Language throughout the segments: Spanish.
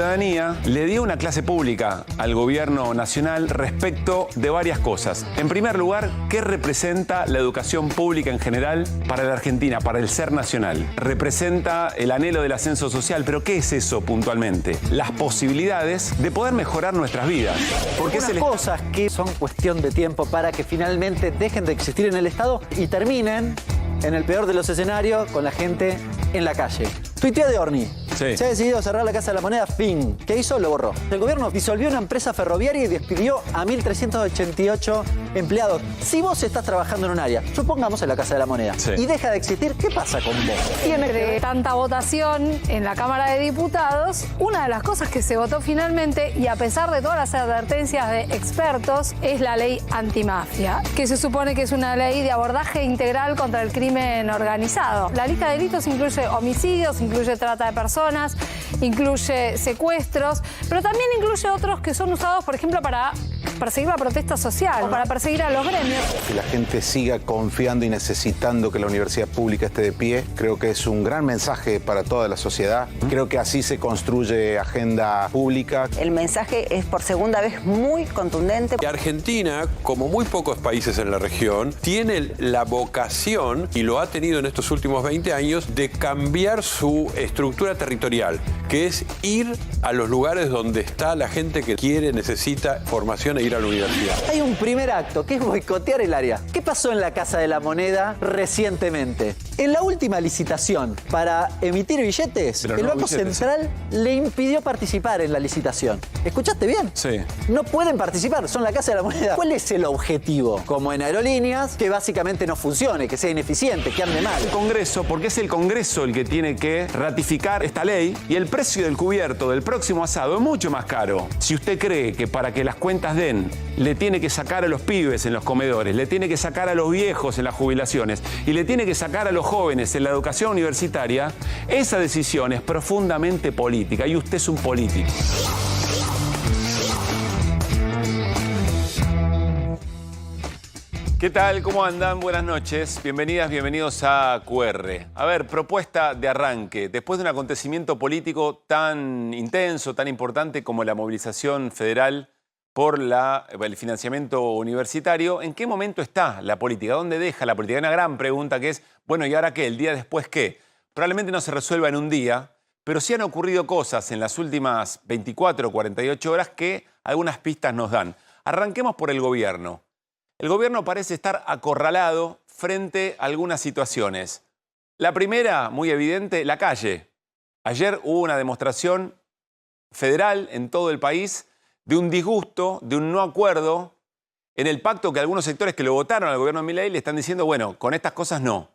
ciudadanía le dio una clase pública al gobierno nacional respecto de varias cosas. En primer lugar, ¿qué representa la educación pública en general para la Argentina, para el ser nacional? Representa el anhelo del ascenso social, pero ¿qué es eso puntualmente? Las posibilidades de poder mejorar nuestras vidas. Porque es cosas que son cuestión de tiempo para que finalmente dejen de existir en el Estado y terminen, en el peor de los escenarios, con la gente en la calle. Tuitea de Orni. Sí. Se ha decidido cerrar la Casa de la Moneda, fin. ¿Qué hizo? Lo borró. El gobierno disolvió una empresa ferroviaria y despidió a 1.388 empleados. Si vos estás trabajando en un área, supongamos en la Casa de la Moneda, y deja de existir, ¿qué pasa con vos? Entre tanta votación en la Cámara de Diputados, una de las cosas que se votó finalmente, y a pesar de todas las advertencias de expertos, es la ley antimafia, que se supone que es una ley de abordaje integral contra el crimen organizado. La lista de delitos incluye homicidios, incluye trata de personas, incluye secuestros, pero también incluye otros que son usados, por ejemplo, para perseguir la protesta social, para perseguir a los gremios. Que la gente siga confiando y necesitando que la universidad pública esté de pie, creo que es un gran mensaje para toda la sociedad. Creo que así se construye agenda pública. El mensaje es por segunda vez muy contundente. Argentina, como muy pocos países en la región, tiene la vocación, y lo ha tenido en estos últimos 20 años, de cambiar su estructura territorial, que es ir a los lugares donde está la gente que quiere, necesita formación e ir a la universidad. Hay un primer acto, que es boicotear el área. ¿Qué pasó en la Casa de la Moneda recientemente? En la última licitación para emitir billetes, el Banco Central le impidió participar en la licitación. ¿Escuchaste bien? Sí. No pueden participar, son la Casa de la Moneda. ¿Cuál es el objetivo? Como en aerolíneas, que básicamente no funcione, que sea ineficiente, que ande mal. El Congreso, porque es el Congreso el que tiene que ratificar esta ley, y el precio del cubierto del próximo asado es mucho más caro. Si usted cree que para que las cuentas den, le tiene que sacar a los pibes en los comedores, le tiene que sacar a los viejos en las jubilaciones y le tiene que sacar a los jóvenes en la educación universitaria, esa decisión es profundamente política y usted es un político. ¿Qué tal? ¿Cómo andan? Buenas noches. Bienvenidas, bienvenidos a QR. A ver, propuesta de arranque. Después de un acontecimiento político tan intenso, tan importante como la movilización federal por el financiamiento universitario, ¿en qué momento está la política? ¿Dónde deja la política? Hay una gran pregunta que es, bueno, ¿y ahora qué? ¿El día después qué? Probablemente no se resuelva en un día, pero sí han ocurrido cosas en las últimas 24 o 48 horas que algunas pistas nos dan. Arranquemos por el gobierno. El gobierno parece estar acorralado frente a algunas situaciones. La primera, muy evidente, la calle. Ayer hubo una demostración federal en todo el país de un disgusto, de un no acuerdo en el pacto que algunos sectores que lo votaron al gobierno de Milei le están diciendo, bueno, con estas cosas no.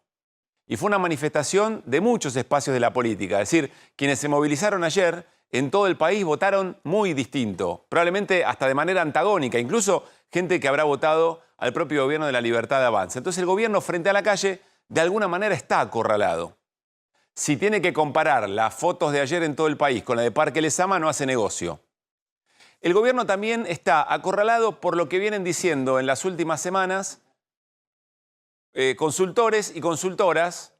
Y fue una manifestación de muchos espacios de la política. Es decir, quienes se movilizaron ayer en todo el país votaron muy distinto, probablemente hasta de manera antagónica, incluso gente que habrá votado al propio gobierno de la Libertad de Avanza. Entonces el gobierno frente a la calle de alguna manera está acorralado. Si tiene que comparar las fotos de ayer en todo el país con la de Parque Lezama, no hace negocio. El gobierno también está acorralado por lo que vienen diciendo en las últimas semanas consultores y consultoras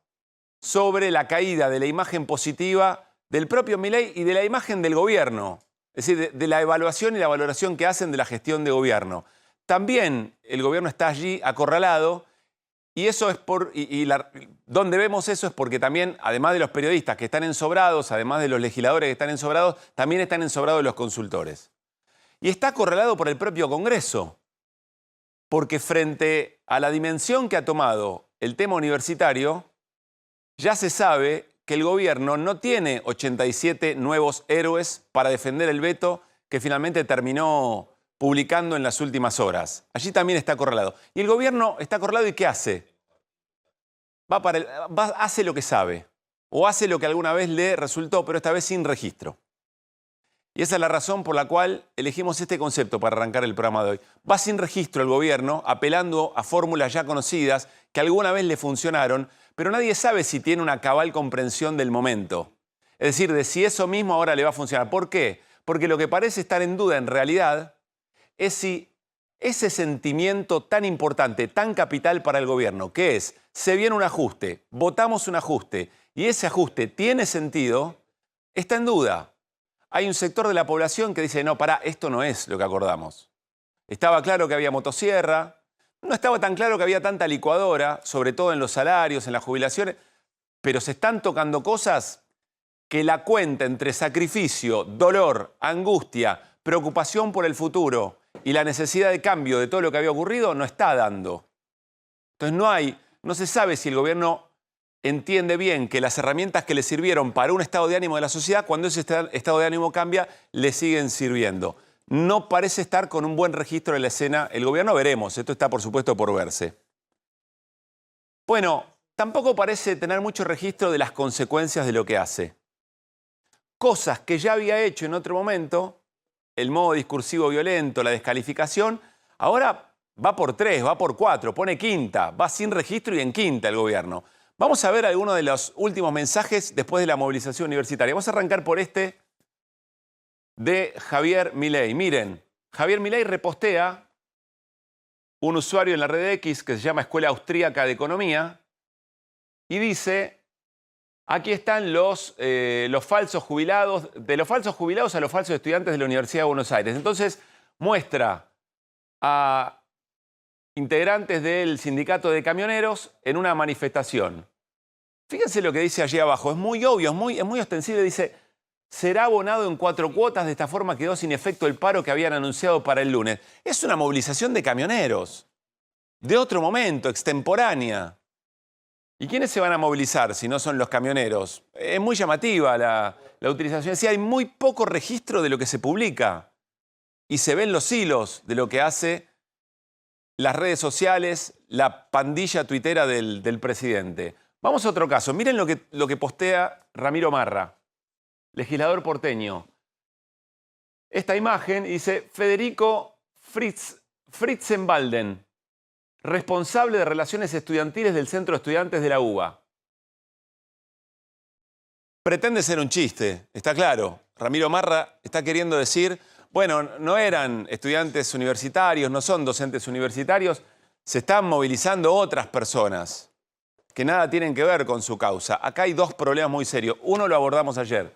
sobre la caída de la imagen positiva del propio Milei y de la imagen del gobierno. Es decir, de la evaluación y la valoración que hacen de la gestión de gobierno. También el gobierno está allí acorralado y eso es donde vemos eso es porque también, además de los periodistas que están ensobrados, además de los legisladores que están ensobrados, también están ensobrados los consultores. Y está acorralado por el propio Congreso, porque frente a la dimensión que ha tomado el tema universitario, ya se sabe que el gobierno no tiene 87 nuevos héroes para defender el veto que finalmente terminó publicando en las últimas horas. Allí también está acorralado. Y el gobierno está acorralado, ¿y qué hace? Hace lo que sabe, o hace lo que alguna vez le resultó, pero esta vez sin registro. Y esa es la razón por la cual elegimos este concepto para arrancar el programa de hoy. Va sin registro el gobierno, apelando a fórmulas ya conocidas que alguna vez le funcionaron, pero nadie sabe si tiene una cabal comprensión del momento. Es decir, de si eso mismo ahora le va a funcionar. ¿Por qué? Porque lo que parece estar en duda en realidad es si ese sentimiento tan importante, tan capital para el gobierno, que es, se viene un ajuste, votamos un ajuste, y ese ajuste tiene sentido, está en duda. hay un sector de la población que dice, no, pará, esto no es lo que acordamos. Estaba claro que había motosierra, no estaba tan claro que había tanta licuadora, sobre todo en los salarios, en las jubilaciones, pero se están tocando cosas que la cuenta entre sacrificio, dolor, angustia, preocupación por el futuro y la necesidad de cambio de todo lo que había ocurrido no está dando. Entonces no se sabe si el gobierno entiende bien que las herramientas que le sirvieron para un estado de ánimo de la sociedad, cuando ese estado de ánimo cambia, le siguen sirviendo. No parece estar con un buen registro en la escena el gobierno, veremos, esto está por supuesto por verse. Bueno, tampoco parece tener mucho registro de las consecuencias de lo que hace. Cosas que ya había hecho en otro momento, el modo discursivo violento, la descalificación, ahora va por 3, va por 4, pone quinta, va sin registro y en quinta el gobierno. Vamos a ver algunos de los últimos mensajes después de la movilización universitaria. Vamos a arrancar por este de Javier Milei. Miren, Javier Milei repostea un usuario en la red X que se llama Escuela Austríaca de Economía y dice, aquí están los falsos jubilados, de los falsos jubilados a los falsos estudiantes de la Universidad de Buenos Aires. Entonces muestra a integrantes del sindicato de camioneros en una manifestación. Fíjense lo que dice allí abajo, es muy obvio, es muy ostensible, dice, será abonado en 4 cuotas, de esta forma quedó sin efecto el paro que habían anunciado para el lunes. Es una movilización de camioneros, de otro momento, extemporánea. ¿Y quiénes se van a movilizar si no son los camioneros? Es muy llamativa la utilización. Es decir, hay muy poco registro de lo que se publica y se ven los hilos de lo que hace las redes sociales, la pandilla tuitera del presidente. Vamos a otro caso. Miren lo que postea Ramiro Marra, legislador porteño. Esta imagen dice Federico Fritzenbalden, responsable de relaciones estudiantiles del Centro de Estudiantes de la UBA. Pretende ser un chiste, está claro. Ramiro Marra está queriendo decir, bueno, no eran estudiantes universitarios, no son docentes universitarios, se están movilizando otras personas que nada tienen que ver con su causa. Acá hay 2 problemas muy serios. Uno lo abordamos ayer.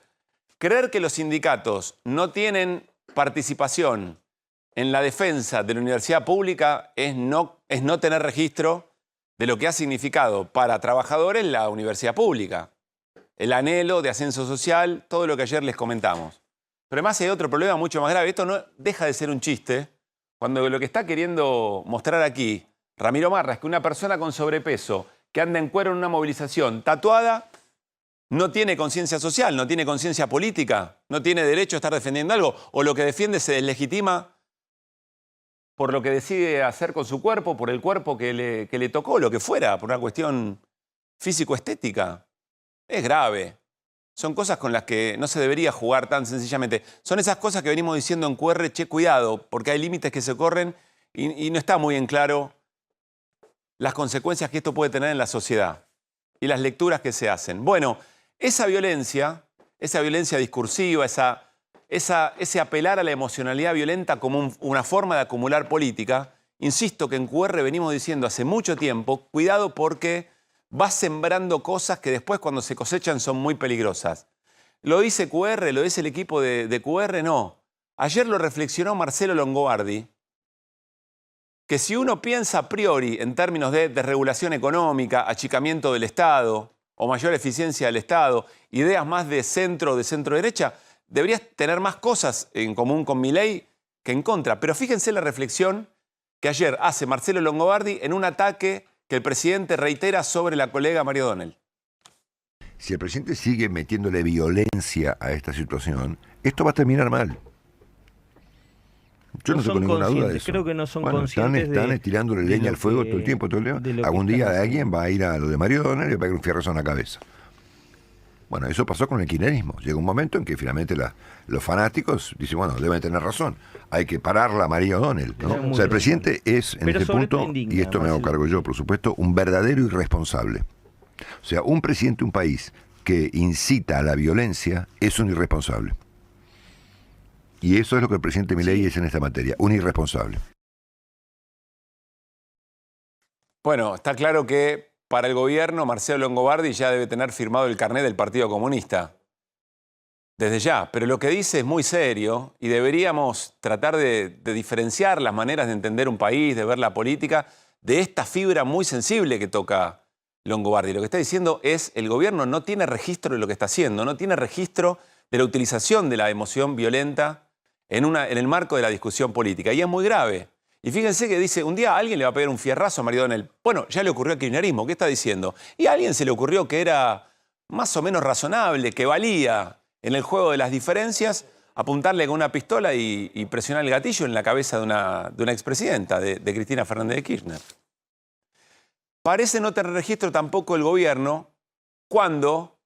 Creer que los sindicatos no tienen participación en la defensa de la universidad pública es no tener registro de lo que ha significado para trabajadores la universidad pública. El anhelo de ascenso social, todo lo que ayer les comentamos. Pero además hay otro problema mucho más grave. Esto no deja de ser un chiste cuando lo que está queriendo mostrar aquí Ramiro Marra es que una persona con sobrepeso que anda en cuero en una movilización tatuada no tiene conciencia social, no tiene conciencia política, no tiene derecho a estar defendiendo algo, o lo que defiende se deslegitima por lo que decide hacer con su cuerpo, por el cuerpo que le tocó, lo que fuera, por una cuestión físico-estética. Es grave. Son cosas con las que no se debería jugar tan sencillamente. Son esas cosas que venimos diciendo en QR, che, cuidado, porque hay límites que se corren y no está muy en claro las consecuencias que esto puede tener en la sociedad y las lecturas que se hacen. Bueno, esa violencia discursiva, ese apelar a la emocionalidad violenta como una forma de acumular política, insisto que en QR venimos diciendo hace mucho tiempo, cuidado porque va sembrando cosas que después cuando se cosechan son muy peligrosas. ¿Lo dice QR? ¿Lo dice el equipo de QR? No. Ayer lo reflexionó Marcelo Longobardi, que si uno piensa a priori en términos de desregulación económica, achicamiento del Estado o mayor eficiencia del Estado, ideas más de centro-derecha, deberías tener más cosas en común con Milei que en contra. Pero fíjense la reflexión que ayer hace Marcelo Longobardi en un ataque que el presidente reitera sobre la colega María O'Donnell. Si el presidente sigue metiéndole violencia a esta situación, esto va a terminar mal. Yo no tengo ninguna duda de eso. Creo que no son conscientes están tirándole leña al fuego todo el tiempo. Algún día alguien va a ir a lo de María O'Donnell y le va a caer un fierrazo en la cabeza. Bueno, eso pasó con el kirchnerismo. Llega un momento en que finalmente los fanáticos dicen, bueno, deben tener razón. Hay que pararla a María O'Donnell, ¿no? O sea, el presidente es, en este punto, y esto me hago cargo yo, por supuesto, un verdadero irresponsable. O sea, un presidente de un país que incita a la violencia es un irresponsable. Y eso es lo que el presidente Milei es en esta materia, un irresponsable. Bueno, está claro que para el gobierno Marcelo Longobardi ya debe tener firmado el carnet del Partido Comunista. desde ya, pero lo que dice es muy serio y deberíamos tratar de diferenciar las maneras de entender un país, de ver la política, de esta fibra muy sensible que toca Longobardi. Lo que está diciendo es el gobierno no tiene registro de lo que está haciendo, no tiene registro de la utilización de la emoción violenta en el marco de la discusión política. Y es muy grave. Y fíjense que dice, un día a alguien le va a pegar un fierrazo a María Donel. Bueno, ya le ocurrió al kirchnerismo, ¿qué está diciendo? Y a alguien se le ocurrió que era más o menos razonable, que valía en el juego de las diferencias apuntarle con una pistola y presionar el gatillo en la cabeza de una expresidenta, de Cristina Fernández de Kirchner. Parece no tener registro tampoco el gobierno cuando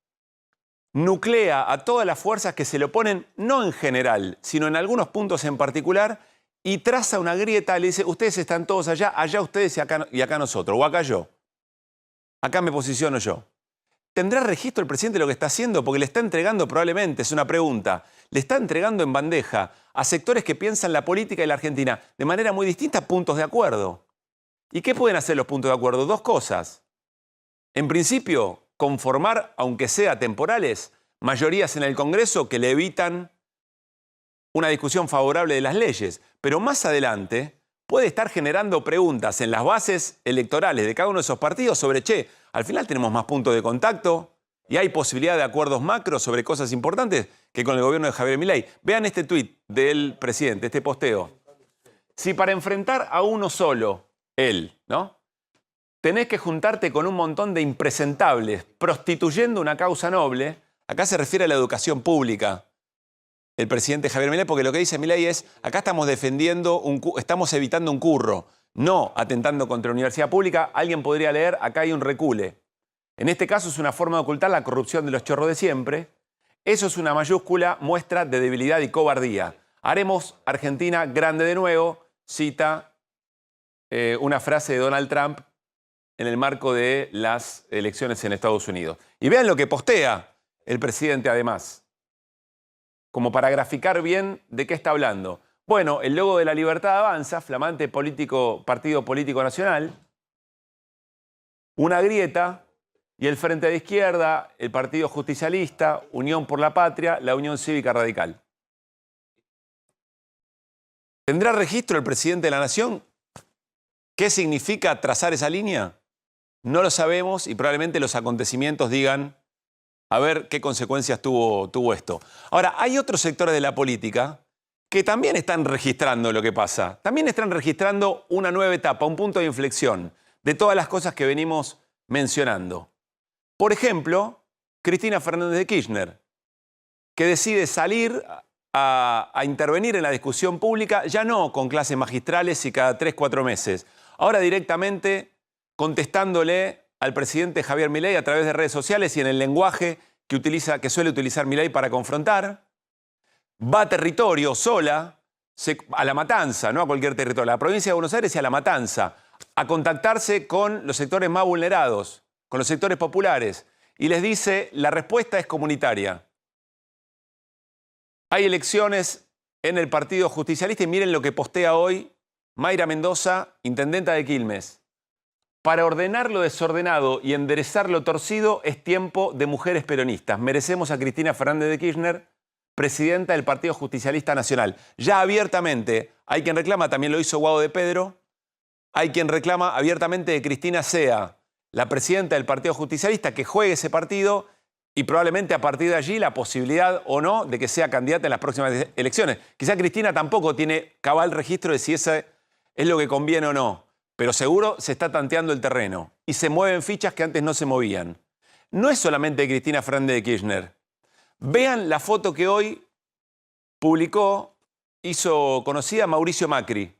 nuclea a todas las fuerzas que se le oponen, no en general, sino en algunos puntos en particular, y traza una grieta, le dice, ustedes están todos allá, allá ustedes y acá nosotros, o acá yo. Acá me posiciono yo. ¿Tendrá registro el presidente de lo que está haciendo? Porque le está entregando probablemente, es una pregunta, le está entregando en bandeja a sectores que piensan la política y la Argentina de manera muy distinta puntos de acuerdo. ¿Y qué pueden hacer los puntos de acuerdo? Dos cosas. En principio, conformar, aunque sea temporales, mayorías en el Congreso que le evitan una discusión favorable de las leyes. Pero más adelante puede estar generando preguntas en las bases electorales de cada uno de esos partidos sobre, che, al final tenemos más puntos de contacto y hay posibilidad de acuerdos macros sobre cosas importantes que con el gobierno de Javier Milei. Vean este tuit del presidente, este posteo. Si para enfrentar a uno solo, él, ¿no?, tenés que juntarte con un montón de impresentables prostituyendo una causa noble, acá se refiere a la educación pública, el presidente Javier Milei, porque lo que dice Milei es, acá estamos estamos evitando un curro, no atentando contra la universidad pública. Alguien podría leer, acá hay un recule. En este caso es una forma de ocultar la corrupción de los chorros de siempre. Eso es una mayúscula muestra de debilidad y cobardía. Haremos Argentina grande de nuevo, cita una frase de Donald Trump en el marco de las elecciones en Estados Unidos. Y vean lo que postea el presidente además, como para graficar bien de qué está hablando. Bueno, el logo de La Libertad Avanza, flamante partido político nacional, una grieta y el Frente de Izquierda, el Partido Justicialista, Unión por la Patria, la Unión Cívica Radical. ¿Tendrá registro el presidente de la Nación? ¿Qué significa trazar esa línea? No lo sabemos y probablemente los acontecimientos digan a ver qué consecuencias tuvo esto. Ahora, hay otros sectores de la política que también están registrando lo que pasa. También están registrando una nueva etapa, un punto de inflexión de todas las cosas que venimos mencionando. Por ejemplo, Cristina Fernández de Kirchner, que decide salir a intervenir en la discusión pública, ya no con clases magistrales y cada 3-4 meses. Ahora directamente contestándole al presidente Javier Milei a través de redes sociales y en el lenguaje que suele utilizar Milei para confrontar. Va a territorio sola, a La Matanza, no a cualquier territorio, a la provincia de Buenos Aires y a La Matanza, a contactarse con los sectores más vulnerados, con los sectores populares, y les dice, la respuesta es comunitaria. Hay elecciones en el Partido Justicialista y miren lo que postea hoy Mayra Mendoza, intendenta de Quilmes. Para ordenar lo desordenado y enderezar lo torcido es tiempo de mujeres peronistas. Merecemos a Cristina Fernández de Kirchner, presidenta del Partido Justicialista Nacional. Ya abiertamente, hay quien reclama, también lo hizo Guado de Pedro, hay quien reclama abiertamente que Cristina sea la presidenta del Partido Justicialista, que juegue ese partido y probablemente a partir de allí la posibilidad o no de que sea candidata en las próximas elecciones. Quizá Cristina tampoco tiene cabal registro de si ese es lo que conviene o no, pero seguro se está tanteando el terreno y se mueven fichas que antes no se movían. No es solamente Cristina Fernández de Kirchner. Vean la foto que hoy hizo conocida Mauricio Macri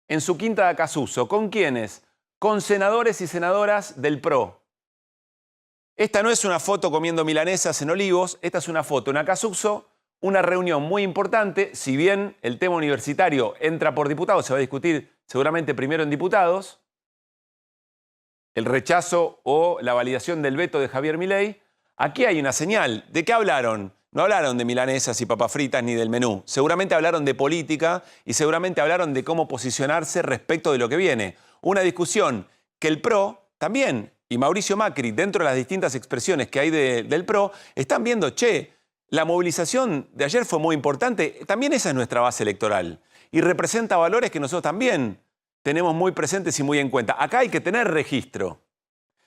en su quinta de Acasuso. ¿Con quiénes? Con senadores y senadoras del PRO. Esta no es una foto comiendo milanesas en Olivos, esta es una foto en Acasuso, una reunión muy importante. Si bien el tema universitario entra por diputados, se va a discutir seguramente primero en diputados, el rechazo o la validación del veto de Javier Milei, aquí hay una señal. ¿De qué hablaron? No hablaron de milanesas y papas fritas ni del menú. Seguramente hablaron de política y seguramente hablaron de cómo posicionarse respecto de lo que viene. Una discusión que el PRO también, y Mauricio Macri, dentro de las distintas expresiones que hay del PRO, están viendo, che, la movilización de ayer fue muy importante. También esa es nuestra base electoral y representa valores que nosotros también tenemos muy presentes y muy en cuenta. Acá hay que tener registro.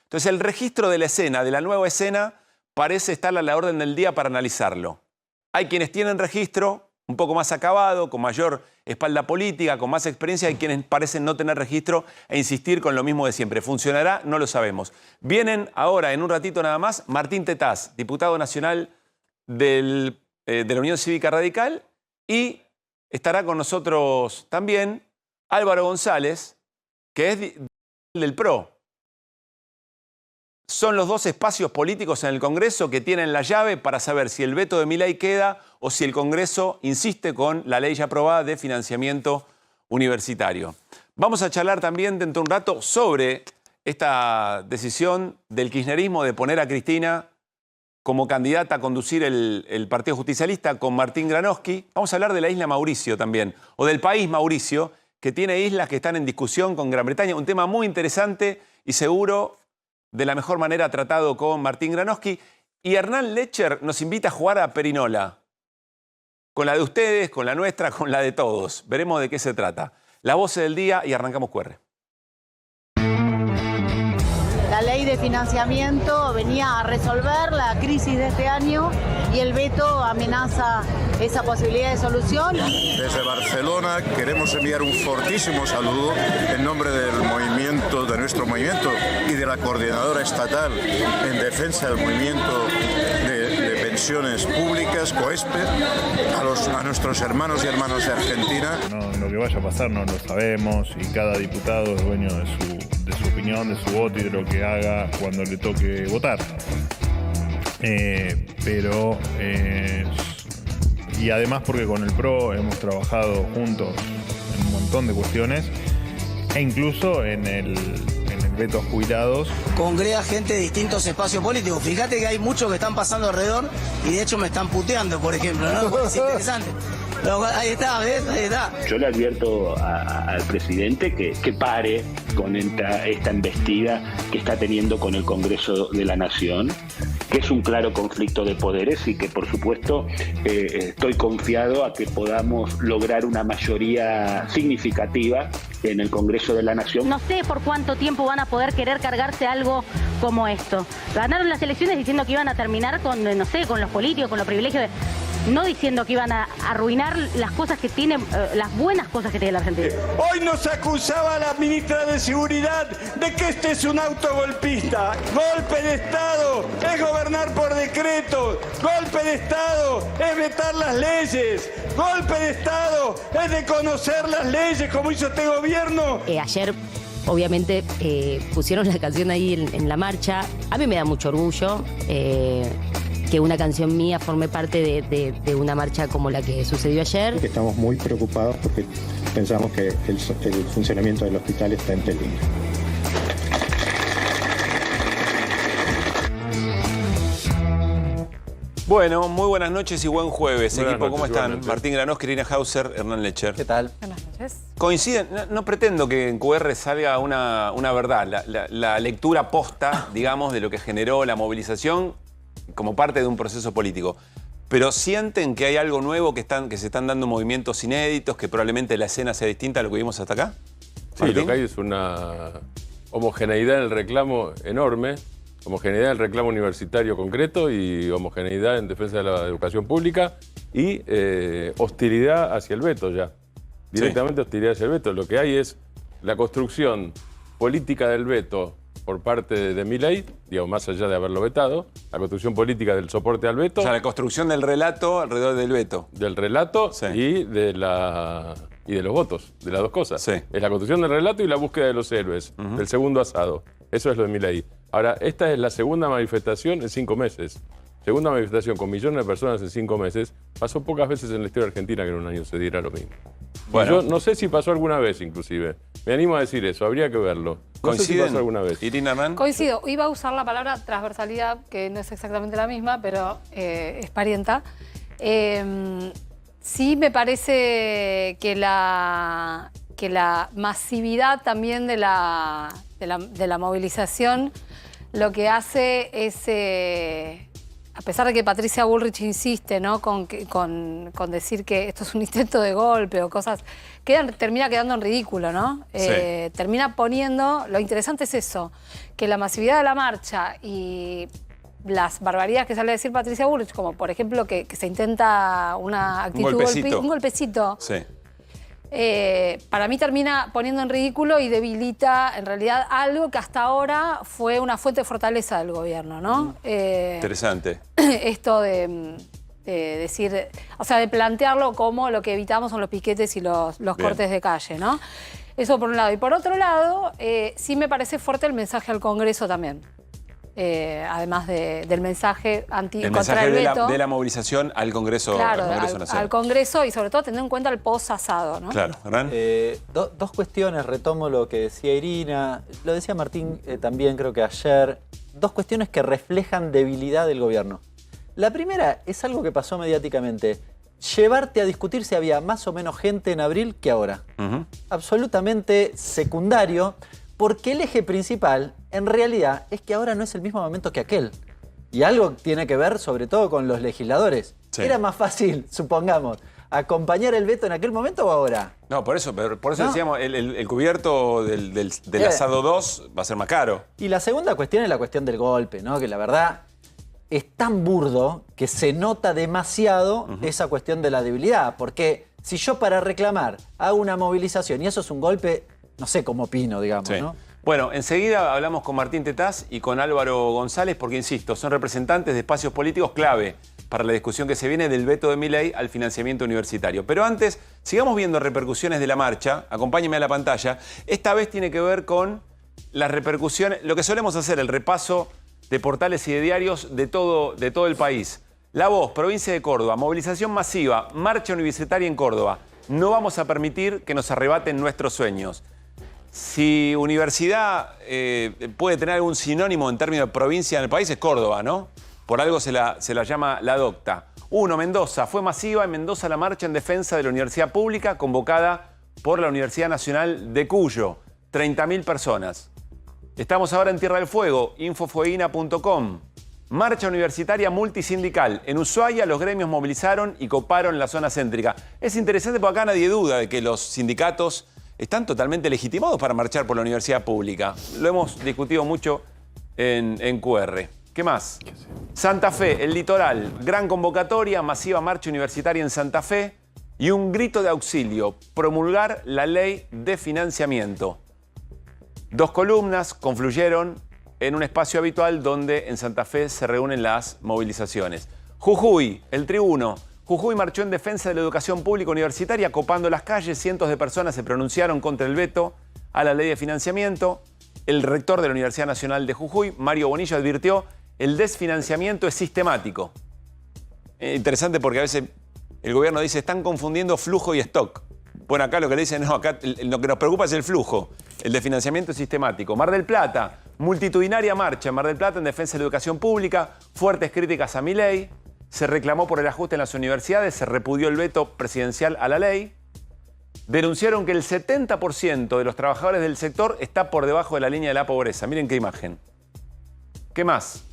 Entonces el registro de la escena, de la nueva escena, parece estar a la orden del día para analizarlo. Hay quienes tienen registro un poco más acabado, con mayor espalda política, con más experiencia, hay quienes parecen no tener registro e insistir con lo mismo de siempre. ¿Funcionará? No lo sabemos. Vienen ahora, en un ratito nada más, Martín Tetaz, diputado nacional de la Unión Cívica Radical, y estará con nosotros también Álvaro González, que es del PRO. Son los dos espacios políticos en el Congreso que tienen la llave para saber si el veto de Milei queda o si el Congreso insiste con la ley ya aprobada de financiamiento universitario. Vamos a charlar también dentro de un rato sobre esta decisión del kirchnerismo de poner a Cristina como candidata a conducir el Partido Justicialista con Martín Granowski. Vamos a hablar de la isla Mauricio también, o del país Mauricio, que tiene islas que están en discusión con Gran Bretaña. Un tema muy interesante y seguro de la mejor manera tratado con Martín Granowski. Y Hernán Lecher nos invita a jugar a Perinola. Con la de ustedes, con la nuestra, con la de todos. Veremos de qué se trata. Las voces del día y arrancamos QR. La ley de financiamiento venía a resolver la crisis de este año y el veto amenaza esa posibilidad de solución. Desde Barcelona queremos enviar un fortísimo saludo en nombre del movimiento, de nuestro movimiento y de la coordinadora estatal en defensa del movimiento de pensiones públicas, COESPE, a nuestros hermanos y hermanas de Argentina. No, lo que vaya a pasar no lo sabemos y cada diputado es dueño de su opinión, de su voto y de lo que haga cuando le toque votar. Y además porque con el PRO hemos trabajado juntos en un montón de cuestiones e incluso en el veto a jubilados. Congrega gente de distintos espacios políticos. Fíjate que hay muchos que están pasando alrededor y de hecho me están puteando, por ejemplo, ¿no? Es interesante. Ahí está, ¿ves? Ahí está. Yo le advierto al presidente que pare con esta embestida que está teniendo con el Congreso de la Nación, que es un claro conflicto de poderes y que, por supuesto, estoy confiado a que podamos lograr una mayoría significativa en el Congreso de la Nación. No sé por cuánto tiempo van a poder querer cargarse algo como esto. Ganaron las elecciones diciendo que iban a terminar con, no sé, con los políticos, con los privilegios, no diciendo que iban a arruinar las cosas que tienen, las buenas cosas que tiene la Argentina. Hoy nos acusaba la ministra de Seguridad de que este es un autogolpista. Golpe de Estado es gobernar por decreto. Golpe de Estado es vetar las leyes. Golpe de Estado es desconocer las leyes como hizo este gobierno. Ayer obviamente pusieron la canción ahí en la marcha. A mí me da mucho orgullo que una canción mía forme parte de una marcha como la que sucedió ayer. Estamos muy preocupados porque pensamos que el funcionamiento del hospital está en peligro. Bueno, muy buenas noches y buen jueves. Buenas Equipo, noches, ¿cómo están? noches. Martín Granowski, Irina Hauser, Hernán Lecher. ¿Qué tal? Buenas noches. Coinciden, no pretendo que en QR salga una verdad, la lectura posta, digamos, de lo que generó la movilización como parte de un proceso político. Pero sienten que hay algo nuevo, que se están dando movimientos inéditos, que probablemente la escena sea distinta a lo que vimos hasta acá. Sí, lo que hay es una homogeneidad en el reclamo enorme, homogeneidad en el reclamo universitario concreto y homogeneidad en defensa de la educación pública y hostilidad hacia el veto ya. Directamente hostilidad hacia el veto. Lo que hay es la construcción política del veto por parte de Milei, digamos, más allá de haberlo vetado, la construcción política del soporte al veto. O sea, la construcción del relato alrededor del veto. Del relato y de los votos, de las dos cosas. Sí. Es la construcción del relato y la búsqueda de los héroes, del segundo asado. Eso es lo de Milei. Ahora, esta es la segunda manifestación en 5 meses. Segunda manifestación con millones de personas en 5 meses. Pasó pocas veces en la historia argentina que en un año se diera lo mismo. Bueno, yo no sé si pasó alguna vez, inclusive. Me animo a decir eso, habría que verlo. No sé si pasó alguna vez. Irina Hernán. Coincido. Iba a usar la palabra transversalidad, que no es exactamente la misma, pero es parienta. Sí me parece que la masividad también de la movilización lo que hace es a pesar de que Patricia Bullrich insiste, ¿no? con decir que esto es un intento de golpe o cosas, termina quedando en ridículo, ¿no? Sí. Termina poniendo, lo interesante es eso, que la masividad de la marcha y las barbaridades que sale a decir Patricia Bullrich, como por ejemplo que se intenta una actitud, un golpecito. Sí. Para mí termina poniendo en ridículo y debilita en realidad algo que hasta ahora fue una fuente de fortaleza del gobierno, ¿no? Interesante. Esto de decir, o sea, de plantearlo como lo que evitamos son los piquetes y los cortes de calle, ¿no? Eso por un lado. Y por otro lado, sí me parece fuerte el mensaje al Congreso también. Además del mensaje contra el veto. De la movilización al Congreso, claro, al Congreso Nacional. Al Congreso y sobre todo teniendo en cuenta el post-asado, ¿no? Claro, ¿Hernán? Dos cuestiones, retomo lo que decía Irina, lo decía Martín también creo que ayer, dos cuestiones que reflejan debilidad del gobierno. La primera es algo que pasó mediáticamente, llevarte a discutir si había más o menos gente en abril que ahora. Absolutamente secundario. Porque el eje principal, en realidad, es que ahora no es el mismo momento que aquel. Y algo tiene que ver, sobre todo, con los legisladores. Sí. ¿Era más fácil, supongamos, acompañar el veto en aquel momento o ahora? No, por eso decíamos, el cubierto del asado 2 va a ser más caro. Y la segunda cuestión es la cuestión del golpe, ¿no? Que la verdad es tan burdo que se nota demasiado esa cuestión de la debilidad. Porque si yo para reclamar hago una movilización y eso es un golpe... No sé cómo opino, digamos, Sí. ¿no? Bueno, enseguida hablamos con Martín Tetaz y con Álvaro González porque, insisto, son representantes de espacios políticos clave para la discusión que se viene del veto de Milei al financiamiento universitario. Pero antes, sigamos viendo repercusiones de la marcha. Acompáñenme a la pantalla. Esta vez tiene que ver con las repercusiones, lo que solemos hacer, el repaso de portales y de diarios de todo el país. La Voz, provincia de Córdoba, movilización masiva, marcha universitaria en Córdoba. No vamos a permitir que nos arrebaten nuestros sueños. Si universidad puede tener algún sinónimo en términos de provincia en el país, es Córdoba, ¿no? Por algo se la llama la docta. Mendoza. Fue masiva en Mendoza la marcha en defensa de la universidad pública convocada por la Universidad Nacional de Cuyo. 30.000 personas. Estamos ahora en Tierra del Fuego, infofueguina.com. Marcha universitaria multisindical. En Ushuaia los gremios movilizaron y coparon la zona céntrica. Es interesante porque acá nadie duda de que los sindicatos están totalmente legitimados para marchar por la universidad pública. Lo hemos discutido mucho en QR. ¿Qué más? Santa Fe, el litoral. Gran convocatoria, masiva marcha universitaria en Santa Fe y un grito de auxilio. Promulgar la ley de financiamiento. 2 columnas confluyeron en un espacio habitual donde en Santa Fe se reúnen las movilizaciones. Jujuy, el tribuno. Jujuy marchó en defensa de la educación pública universitaria, copando las calles. Cientos de personas se pronunciaron contra el veto a la ley de financiamiento. El rector de la Universidad Nacional de Jujuy, Mario Bonilla, advirtió: el desfinanciamiento es sistemático. Interesante porque a veces el gobierno dice, están confundiendo flujo y stock. Bueno, acá lo que le dicen, no, acá lo que nos preocupa es el flujo. El desfinanciamiento es sistemático. Mar del Plata, multitudinaria marcha en Mar del Plata en defensa de la educación pública, fuertes críticas a Milei. Se reclamó por el ajuste en las universidades, se repudió el veto presidencial a la ley. Denunciaron que el 70% de los trabajadores del sector está por debajo de la línea de la pobreza. Miren qué imagen. ¿Qué más?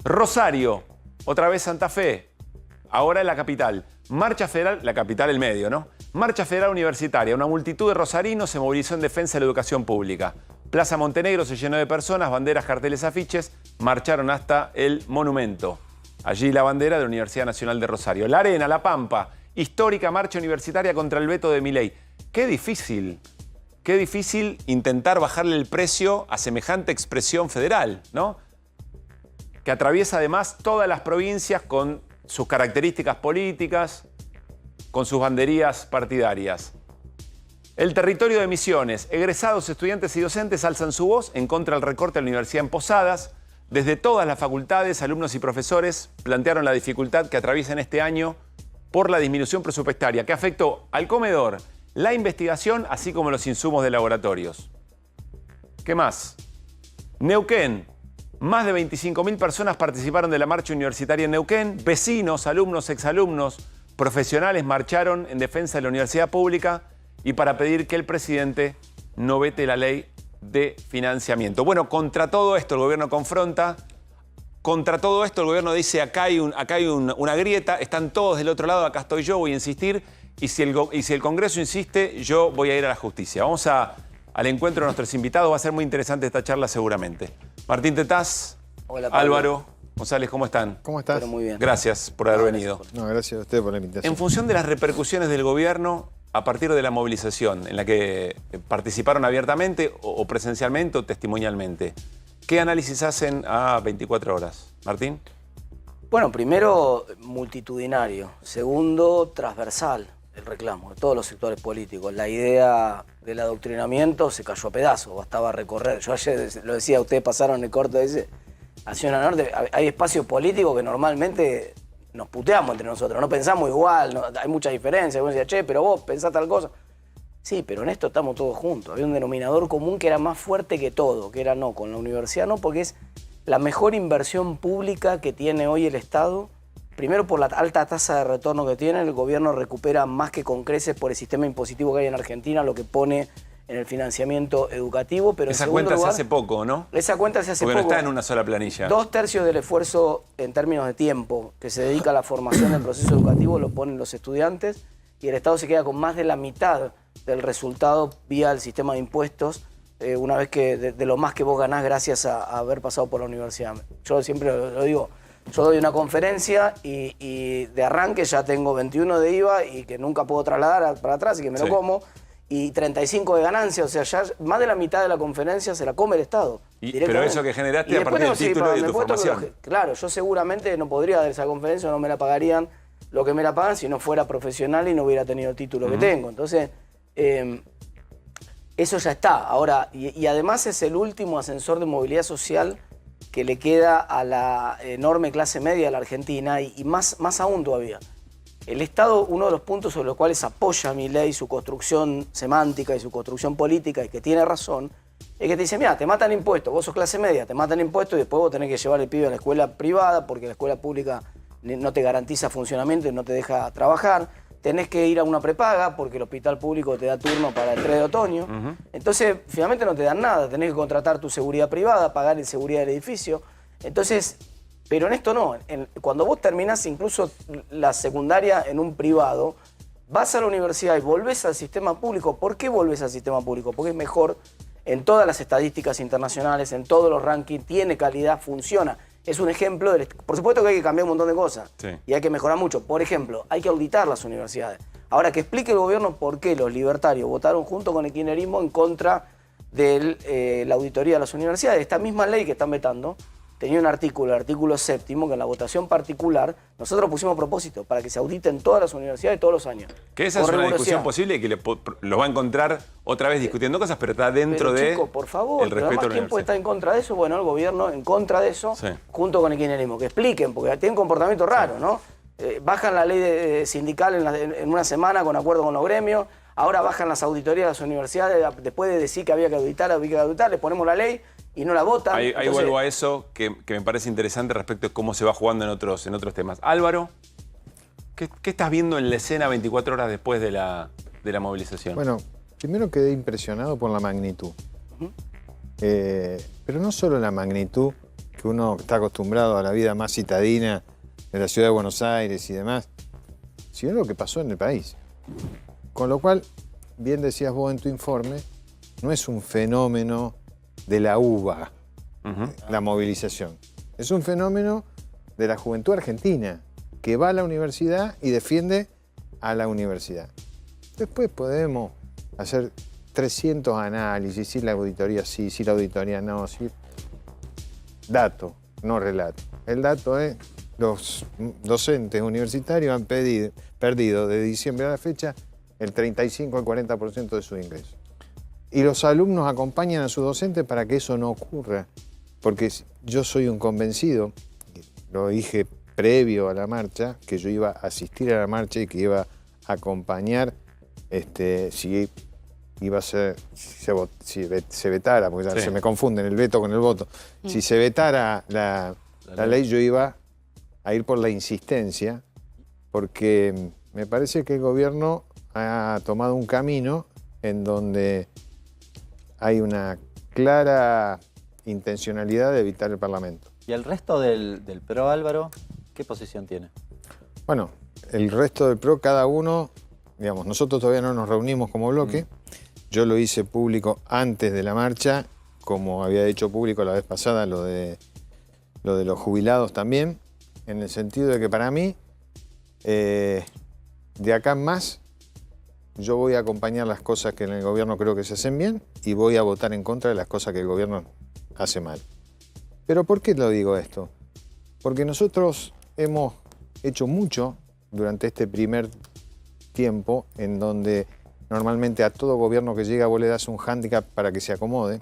Rosario, otra vez Santa Fe, ahora en la capital. Marcha federal, la capital el medio, ¿no? Marcha federal universitaria. Una multitud de rosarinos se movilizó en defensa de la educación pública. Plaza Montenegro se llenó de personas, banderas, carteles, afiches, marcharon hasta el monumento. Allí la bandera de la Universidad Nacional de Rosario. La Arena, La Pampa, histórica marcha universitaria contra el veto de Milei. Qué difícil intentar bajarle el precio a semejante expresión federal, ¿no? Que atraviesa además todas las provincias con sus características políticas, con sus banderías partidarias. El territorio de Misiones. Egresados, estudiantes y docentes alzan su voz en contra del recorte a la universidad en Posadas. Desde todas las facultades, alumnos y profesores plantearon la dificultad que atraviesan este año por la disminución presupuestaria que afectó al comedor, la investigación, así como los insumos de laboratorios. ¿Qué más? Neuquén. Más de 25.000 personas participaron de la marcha universitaria en Neuquén. Vecinos, alumnos, exalumnos, profesionales marcharon en defensa de la universidad pública y para pedir que el presidente no vete la ley de financiamiento. Bueno, contra todo esto el gobierno confronta contra todo esto el gobierno dice acá hay una grieta, están todos del otro lado, acá estoy yo, voy a insistir, y si el Congreso insiste, yo voy a ir a la justicia. Vamos al encuentro de nuestros invitados, va a ser muy interesante esta charla seguramente. Martín Tetaz, hola, Pablo. Álvaro González, ¿cómo están? ¿Cómo estás? Pero muy bien. Gracias por haber venido. No, gracias a usted por la invitación. En función de las repercusiones del gobierno a partir de la movilización, en la que participaron abiertamente o presencialmente o testimonialmente, ¿qué análisis hacen a 24 horas? Martín. Bueno, primero, multitudinario. Segundo, transversal el reclamo de todos los sectores políticos. La idea del adoctrinamiento se cayó a pedazos, bastaba recorrer. Yo ayer lo decía, ustedes pasaron el corte ese, hacia una norte, hay espacios políticos que normalmente nos puteamos entre nosotros, no pensamos igual, no, hay mucha diferencia. Uno decía, che, pero vos pensás tal cosa. Sí, pero en esto estamos todos juntos. Había un denominador común que era más fuerte que todo, que era no, con la universidad no, porque es la mejor inversión pública que tiene hoy el Estado. Primero por la alta tasa de retorno que tiene, el gobierno recupera más que con creces por el sistema impositivo que hay en Argentina, lo que pone en el financiamiento educativo. Pero esa cuenta se hace poco, ¿no? Esa cuenta se hace poco. Porque no está en una sola planilla. 2/3 del esfuerzo en términos de tiempo que se dedica a la formación del proceso educativo lo ponen los estudiantes y el Estado se queda con más de la mitad del resultado vía el sistema de impuestos, una vez que de lo más que vos ganás gracias a haber pasado por la universidad. Yo siempre lo digo, yo doy una conferencia y de arranque ya tengo 21 de IVA y que nunca puedo trasladar para atrás y que me lo como, y 35 de ganancia, o sea, ya más de la mitad de la conferencia se la come el Estado. Pero eso que generaste a partir del título y de tu formación. Claro, yo seguramente no podría dar esa conferencia, no me la pagarían lo que me la pagan si no fuera profesional y no hubiera tenido el título que tengo. Entonces, eso ya está. Ahora, y además es el último ascensor de movilidad social que le queda a la enorme clase media de la Argentina y más aún todavía. El Estado, uno de los puntos sobre los cuales apoya Milei su construcción semántica y su construcción política, y que tiene razón, es que te dice, mira, te matan impuestos, vos sos clase media, te matan impuestos y después vos tenés que llevar el pibe a la escuela privada porque la escuela pública no te garantiza funcionamiento y no te deja trabajar. Tenés que ir a una prepaga porque el hospital público te da turno para el 3 de otoño. Entonces, finalmente no te dan nada. Tenés que contratar tu seguridad privada, pagar el seguridad del edificio. Entonces, pero en esto no. Cuando vos terminás incluso la secundaria en un privado, vas a la universidad y volvés al sistema público. ¿Por qué volvés al sistema público? Porque es mejor en todas las estadísticas internacionales, en todos los rankings, tiene calidad, funciona. Es un ejemplo, por supuesto que hay que cambiar un montón de cosas y hay que mejorar mucho. Por ejemplo, hay que auditar las universidades. Ahora, que explique el gobierno por qué los libertarios votaron junto con el kirchnerismo en contra de la auditoría de las universidades. Esta misma ley que están vetando tenía un artículo, el artículo 7º, que en la votación particular nosotros pusimos a propósito para que se auditen todas las universidades todos los años. Que esa es una discusión posible y que lo va a encontrar otra vez discutiendo cosas, pero está dentro de chico, por favor, el respeto a la ¿quién puede estar en contra de eso? Bueno, el gobierno en contra de eso, junto con el kirchnerismo. Que expliquen, porque tienen comportamiento raro, ¿no? Bajan la ley sindical en una semana con acuerdo con los gremios, ahora bajan las auditorías de las universidades, después de decir que había que auditar, les ponemos la ley y no la votan. Ahí vuelvo a eso que me parece interesante respecto a cómo se va jugando en otros temas. Álvaro, ¿qué estás viendo en la escena 24 horas después de la movilización? Bueno, primero quedé impresionado por la magnitud. Pero no solo la magnitud, que uno está acostumbrado a la vida más citadina de la ciudad de Buenos Aires y demás, sino lo que pasó en el país. Con lo cual, bien decías vos en tu informe, no es un fenómeno de la UBA, la movilización. Es un fenómeno de la juventud argentina, que va a la universidad y defiende a la universidad. Después podemos hacer 300 análisis, si la auditoría sí, si la auditoría no, si... Dato, no relato. El dato es, los docentes universitarios han perdido de diciembre a la fecha el 35 al 40% de sus ingresos. Y los alumnos acompañan a sus docentes para que eso no ocurra. Porque yo soy un convencido, lo dije previo a la marcha, que yo iba a asistir a la marcha y que iba a acompañar si iba a ser, si se vetara, porque ya se me confunden el veto con el voto. Si se vetara la ley, yo iba a ir por la insistencia, porque me parece que el gobierno ha tomado un camino en donde hay una clara intencionalidad de evitar el Parlamento. ¿Y el resto del PRO, Álvaro, qué posición tiene? Bueno, el resto del PRO, cada uno, digamos, nosotros todavía no nos reunimos como bloque. Yo lo hice público antes de la marcha, como había hecho público la vez pasada lo de los jubilados también, en el sentido de que para mí, de acá en más, yo voy a acompañar las cosas que en el gobierno creo que se hacen bien y voy a votar en contra de las cosas que el gobierno hace mal. ¿Pero por qué lo digo esto? Porque nosotros hemos hecho mucho durante este primer tiempo en donde normalmente a todo gobierno que llega vos le das un hándicap para que se acomode.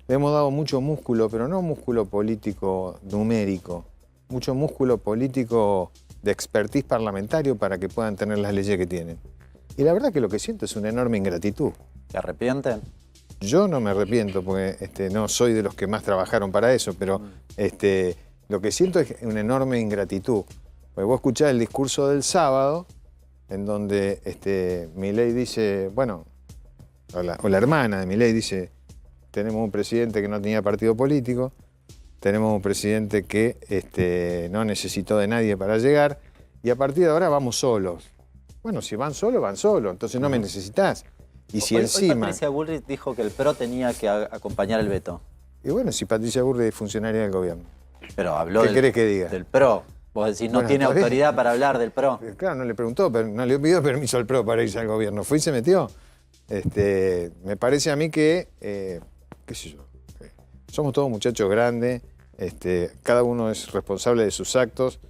Le hemos dado mucho músculo, pero no músculo político numérico, mucho músculo político de expertise parlamentario para que puedan tener las leyes que tienen. Y la verdad que lo que siento es una enorme ingratitud. ¿Se arrepienten? Yo no me arrepiento porque no soy de los que más trabajaron para eso, pero lo que siento es una enorme ingratitud. Porque vos escuchás el discurso del sábado, en donde Milei dice, bueno, o la hermana de Milei dice, tenemos un presidente que no tenía partido político, tenemos un presidente que no necesitó de nadie para llegar, y a partir de ahora vamos solos. Bueno, si van solos, entonces no me necesitas. Y si encima... Hoy Patricia Bullrich dijo que el PRO tenía que acompañar el veto. Y bueno, si Patricia Bullrich es funcionaria del gobierno. Pero habló ¿Qué querés que diga? Del PRO. Vos decís, no tiene autoridad para hablar del PRO. Claro, no le preguntó, pero no le pidió permiso al PRO para irse al gobierno. Fue y se metió. Me parece a mí que, qué sé yo, somos todos muchachos grandes, cada uno es responsable de sus actos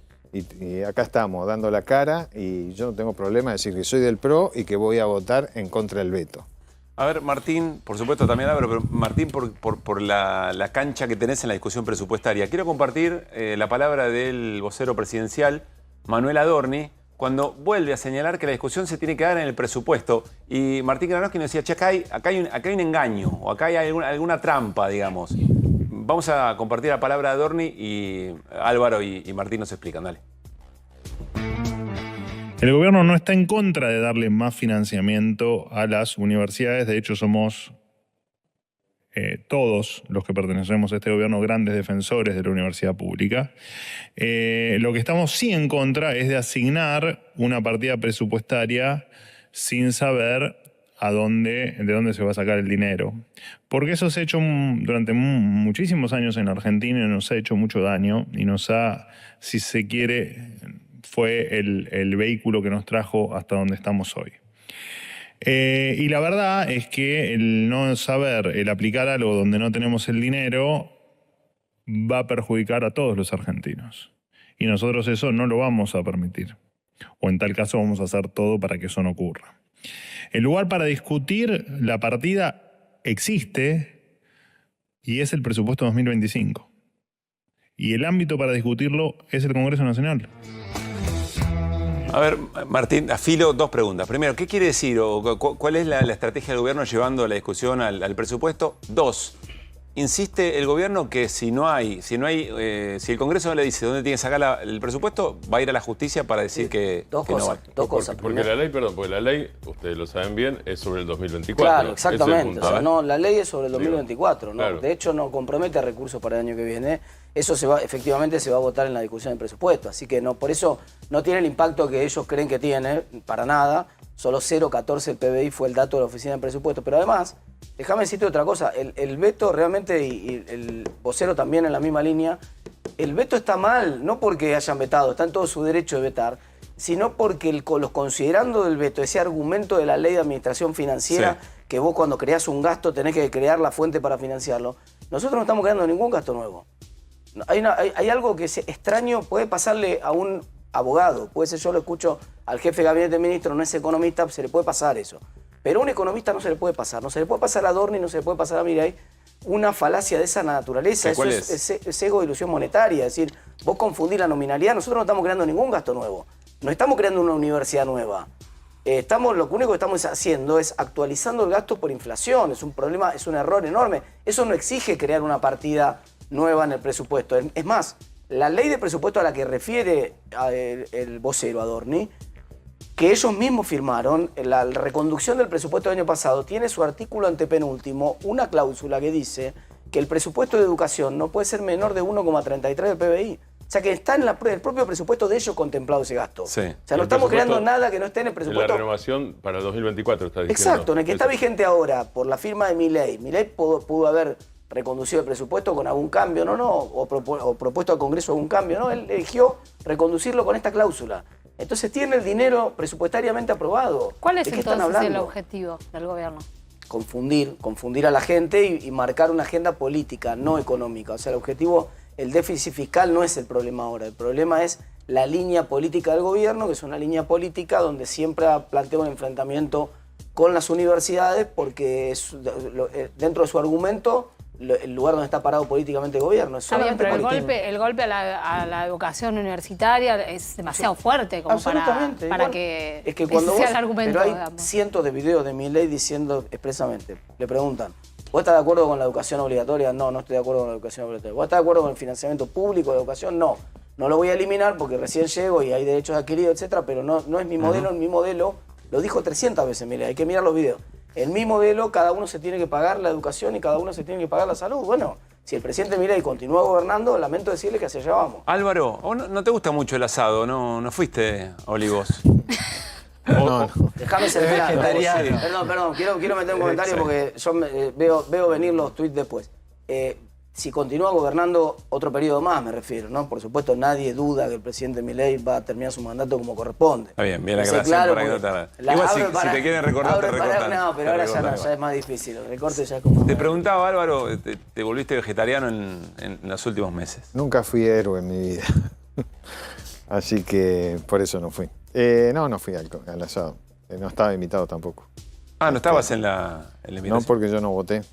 y acá estamos dando la cara y yo no tengo problema de decir que soy del PRO y que voy a votar en contra del veto. A ver, Martín, por supuesto también Álvaro, pero Martín, por la cancha que tenés en la discusión presupuestaria, quiero compartir la palabra del vocero presidencial, Manuel Adorni, cuando vuelve a señalar que la discusión se tiene que dar en el presupuesto. Y Martín Granowski nos decía, che, acá hay un engaño, o acá hay alguna trampa, digamos. Vamos a compartir la palabra de Adorni y Álvaro y Martín nos explican, dale. El gobierno no está en contra de darle más financiamiento a las universidades. De hecho, somos todos los que pertenecemos a este gobierno grandes defensores de la universidad pública. Lo que estamos sí en contra es de asignar una partida presupuestaria sin saber de dónde se va a sacar el dinero. Porque eso se ha hecho durante muchísimos años en Argentina y nos ha hecho mucho daño y nos ha, si se quiere, fue el vehículo que nos trajo hasta donde estamos hoy. Y la verdad es que el no saber, el aplicar algo donde no tenemos el dinero, va a perjudicar a todos los argentinos. Y nosotros eso no lo vamos a permitir. O en tal caso vamos a hacer todo para que eso no ocurra. El lugar para discutir la partida existe y es el presupuesto 2025. Y el ámbito para discutirlo es el Congreso Nacional. A ver, Martín, afilo dos preguntas. Primero, ¿qué quiere decir o cuál es la estrategia del gobierno llevando la discusión al presupuesto? Dos, insiste el gobierno que si el Congreso no le dice dónde tiene que sacar el presupuesto, va a ir a la justicia para decir que no va. Dos cosas. Porque la ley, ustedes lo saben bien, es sobre el 2024. Claro, exactamente. O sea, no, la ley es sobre el 2024. ¿no? Claro. De hecho, no compromete recursos para el año que viene. Eso efectivamente se va a votar en la discusión del presupuesto. Así que por eso no tiene el impacto que ellos creen que tiene, para nada. Solo 0,14 el PBI fue el dato de la Oficina de Presupuesto. Pero además, déjame decirte otra cosa. El veto realmente, y el vocero también en la misma línea, el veto está mal, no porque hayan vetado, está en todo su derecho de vetar, sino porque los considerando del veto, ese argumento de la ley de administración financiera, sí, que vos cuando creás un gasto tenés que crear la fuente para financiarlo, nosotros no estamos creando ningún gasto nuevo. Hay algo que es extraño, puede pasarle a un abogado, puede ser, yo lo escucho al jefe de gabinete del ministro, no es economista, se le puede pasar eso. Pero a un economista no se le puede pasar, no se le puede pasar a Adorni, no se le puede pasar a Milei una falacia de esa naturaleza. Eso es ego de ilusión monetaria, es decir, vos confundís la nominalidad, nosotros no estamos creando ningún gasto nuevo, no estamos creando una universidad nueva. Lo único que estamos haciendo es actualizando el gasto por inflación, es un problema, es un error enorme. Eso no exige crear una partida nueva en el presupuesto. Es más, la ley de presupuesto a la que refiere el vocero Adorni, que ellos mismos firmaron, la reconducción del presupuesto del año pasado, tiene su artículo antepenúltimo, una cláusula que dice que el presupuesto de educación no puede ser menor de 1,33 del PBI. O sea que está en el propio presupuesto de ellos contemplado ese gasto. Sí. O sea, no estamos creando nada que no esté en el presupuesto. La renovación para el 2024 está diciendo. Exacto, en el que está vigente ahora por la firma de Milei. Milei pudo haber reconducido el presupuesto con algún cambio, o propuesto al Congreso algún cambio, ¿no? Él eligió reconducirlo con esta cláusula. Entonces tiene el dinero presupuestariamente aprobado. ¿Cuál es ¿De qué están entonces el hablando? objetivo del gobierno? Confundir a la gente y marcar una agenda política, no económica. O sea, el objetivo, el déficit fiscal no es el problema ahora. El problema es la línea política del gobierno, que es una línea política donde siempre plantea un enfrentamiento con las universidades porque dentro de su argumento el lugar donde está parado políticamente el gobierno. Es Está bien, solamente pero político. el golpe a la educación universitaria es demasiado fuerte como Absolutamente. para Igual, que es que cuando ese sea vos, el argumento. pero hay digamos. cientos de videos de Milei diciendo expresamente, le preguntan, ¿vos estás de acuerdo con la educación obligatoria? No, no estoy de acuerdo con la educación obligatoria. ¿Vos estás de acuerdo con el financiamiento público de educación? No. No lo voy a eliminar porque recién llego y hay derechos adquiridos, etcétera, pero no es mi modelo, mi modelo, lo dijo 300 veces Milei, hay que mirar los videos. En mi modelo, cada uno se tiene que pagar la educación y cada uno se tiene que pagar la salud. Bueno, si el presidente Milei continúa gobernando, lamento decirle que hacia allá vamos. Álvaro, ¿o no te gusta mucho el asado? ¿No fuiste a Olivos? No. Déjame ser vegetariano. Perdón, quiero meter un comentario porque yo veo venir los tweets después. Si continúa gobernando otro periodo más, me refiero, ¿no? Por supuesto, nadie duda que el presidente Milei va a terminar su mandato como corresponde. Está bien la aclaración claro, para que no te... Igual si te quieren recortar, te recortan. No, pero ahora ya es más difícil. El recorte ya es como... Te preguntaba, Álvaro, ¿te volviste vegetariano en los últimos meses? Nunca fui héroe en mi vida. Así que por eso no fui. No fui al asado. No estaba invitado tampoco. Ah, ¿no estabas en la invitación? No, porque yo no voté.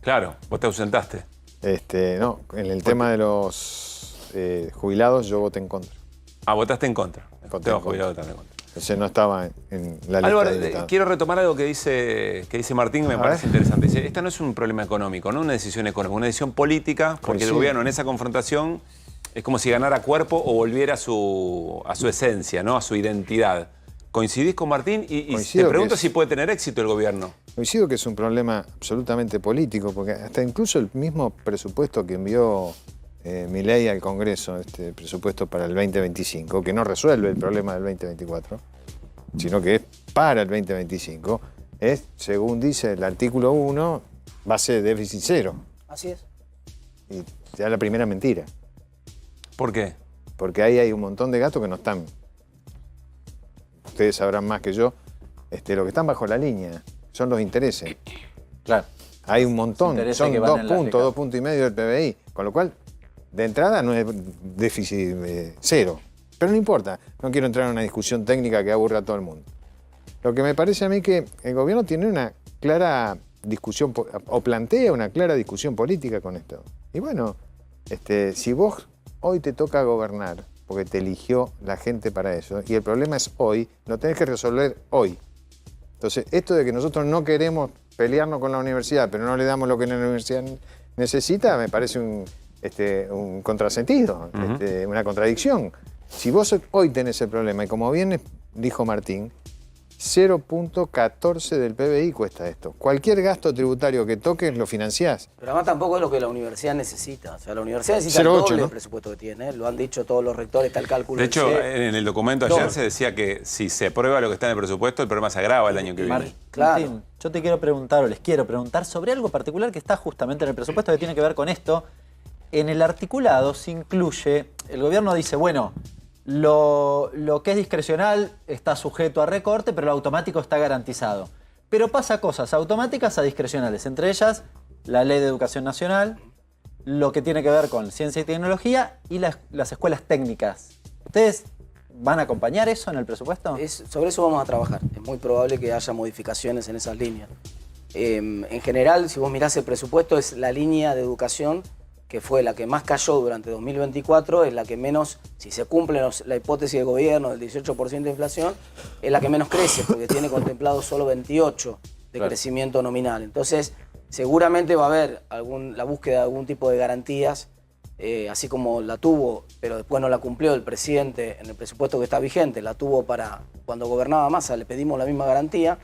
Claro, vos te ausentaste. No, en el tema de los jubilados yo voté en contra. Ah, votaste en contra. Voté en jubilado contra. también en contra. Entonces no estaba en la lista Álvaro, de invitados. quiero retomar algo que dice Martín, que me parece interesante. Dice, esta no es un problema económico, no una decisión económica, una decisión política, porque el gobierno en esa confrontación es como si ganara cuerpo o volviera a su esencia, ¿no? A su identidad. ¿Coincidís con Martín? Y te pregunto si puede tener éxito el gobierno. Coincido que es un problema absolutamente político, porque hasta incluso el mismo presupuesto que envió Milei al Congreso, este presupuesto para el 2025, que no resuelve el problema del 2024, sino que es para el 2025, es, según dice el artículo 1, base de déficit cero. Así es. Y ya la primera mentira. ¿Por qué? Porque ahí hay un montón de gastos que no están. Ustedes sabrán más que yo. Lo que están bajo la línea son los intereses. Claro. Hay un montón, son 2 puntos, 2,5 puntos del PBI. Con lo cual, de entrada no es déficit cero. Pero no importa, no quiero entrar en una discusión técnica que aburra a todo el mundo. Lo que me parece a mí que el gobierno tiene una clara discusión, o plantea una clara discusión política con esto. Y bueno, si vos hoy te toca gobernar, porque te eligió la gente para eso, y el problema es hoy, lo tenés que resolver hoy. Entonces, esto de que nosotros no queremos pelearnos con la universidad, pero no le damos lo que la universidad necesita, me parece un contrasentido, una contradicción. Si vos hoy tenés el problema, y como bien dijo Martín, 0,14 del PBI cuesta esto. Cualquier gasto tributario que toques lo financiás. Pero además tampoco es lo que la universidad necesita. O sea, la universidad necesita 0,8, el doble ¿no? del presupuesto que tiene. Lo han dicho todos los rectores, está el cálculo. De hecho, del en el documento ayer se decía que si se aprueba lo que está en el presupuesto, el problema se agrava el año que viene. Martín, yo te quiero preguntar, o les quiero preguntar, sobre algo particular que está justamente en el presupuesto que tiene que ver con esto. En el articulado se incluye, el gobierno dice, bueno, lo que es discrecional está sujeto a recorte, pero lo automático está garantizado. Pero pasa cosas automáticas a discrecionales, entre ellas la Ley de Educación Nacional, lo que tiene que ver con ciencia y tecnología y las escuelas técnicas. ¿Ustedes van a acompañar eso en el presupuesto? Sobre eso vamos a trabajar. Es muy probable que haya modificaciones en esas líneas. En general, si vos mirás el presupuesto, es la línea de educación que fue la que más cayó durante 2024, es la que menos, si se cumple la hipótesis del gobierno del 18% de inflación, es la que menos crece, porque tiene contemplado solo 28 de crecimiento nominal. Entonces, seguramente va a haber la búsqueda de algún tipo de garantías, así como la tuvo, pero después no la cumplió el presidente en el presupuesto que está vigente, la tuvo para cuando gobernaba Massa, le pedimos la misma garantía.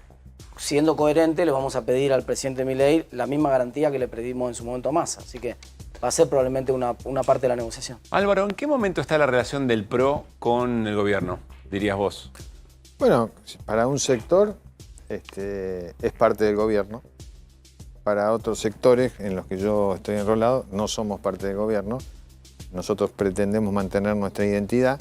siendo coherente, le vamos a pedir al presidente Milei la misma garantía que le pedimos en su momento a Massa. Así que va a ser probablemente una parte de la negociación. Álvaro, ¿en qué momento está la relación del PRO con el gobierno, dirías vos? Bueno, para un sector es parte del gobierno. Para otros sectores en los que yo estoy enrolado, no somos parte del gobierno. Nosotros pretendemos mantener nuestra identidad.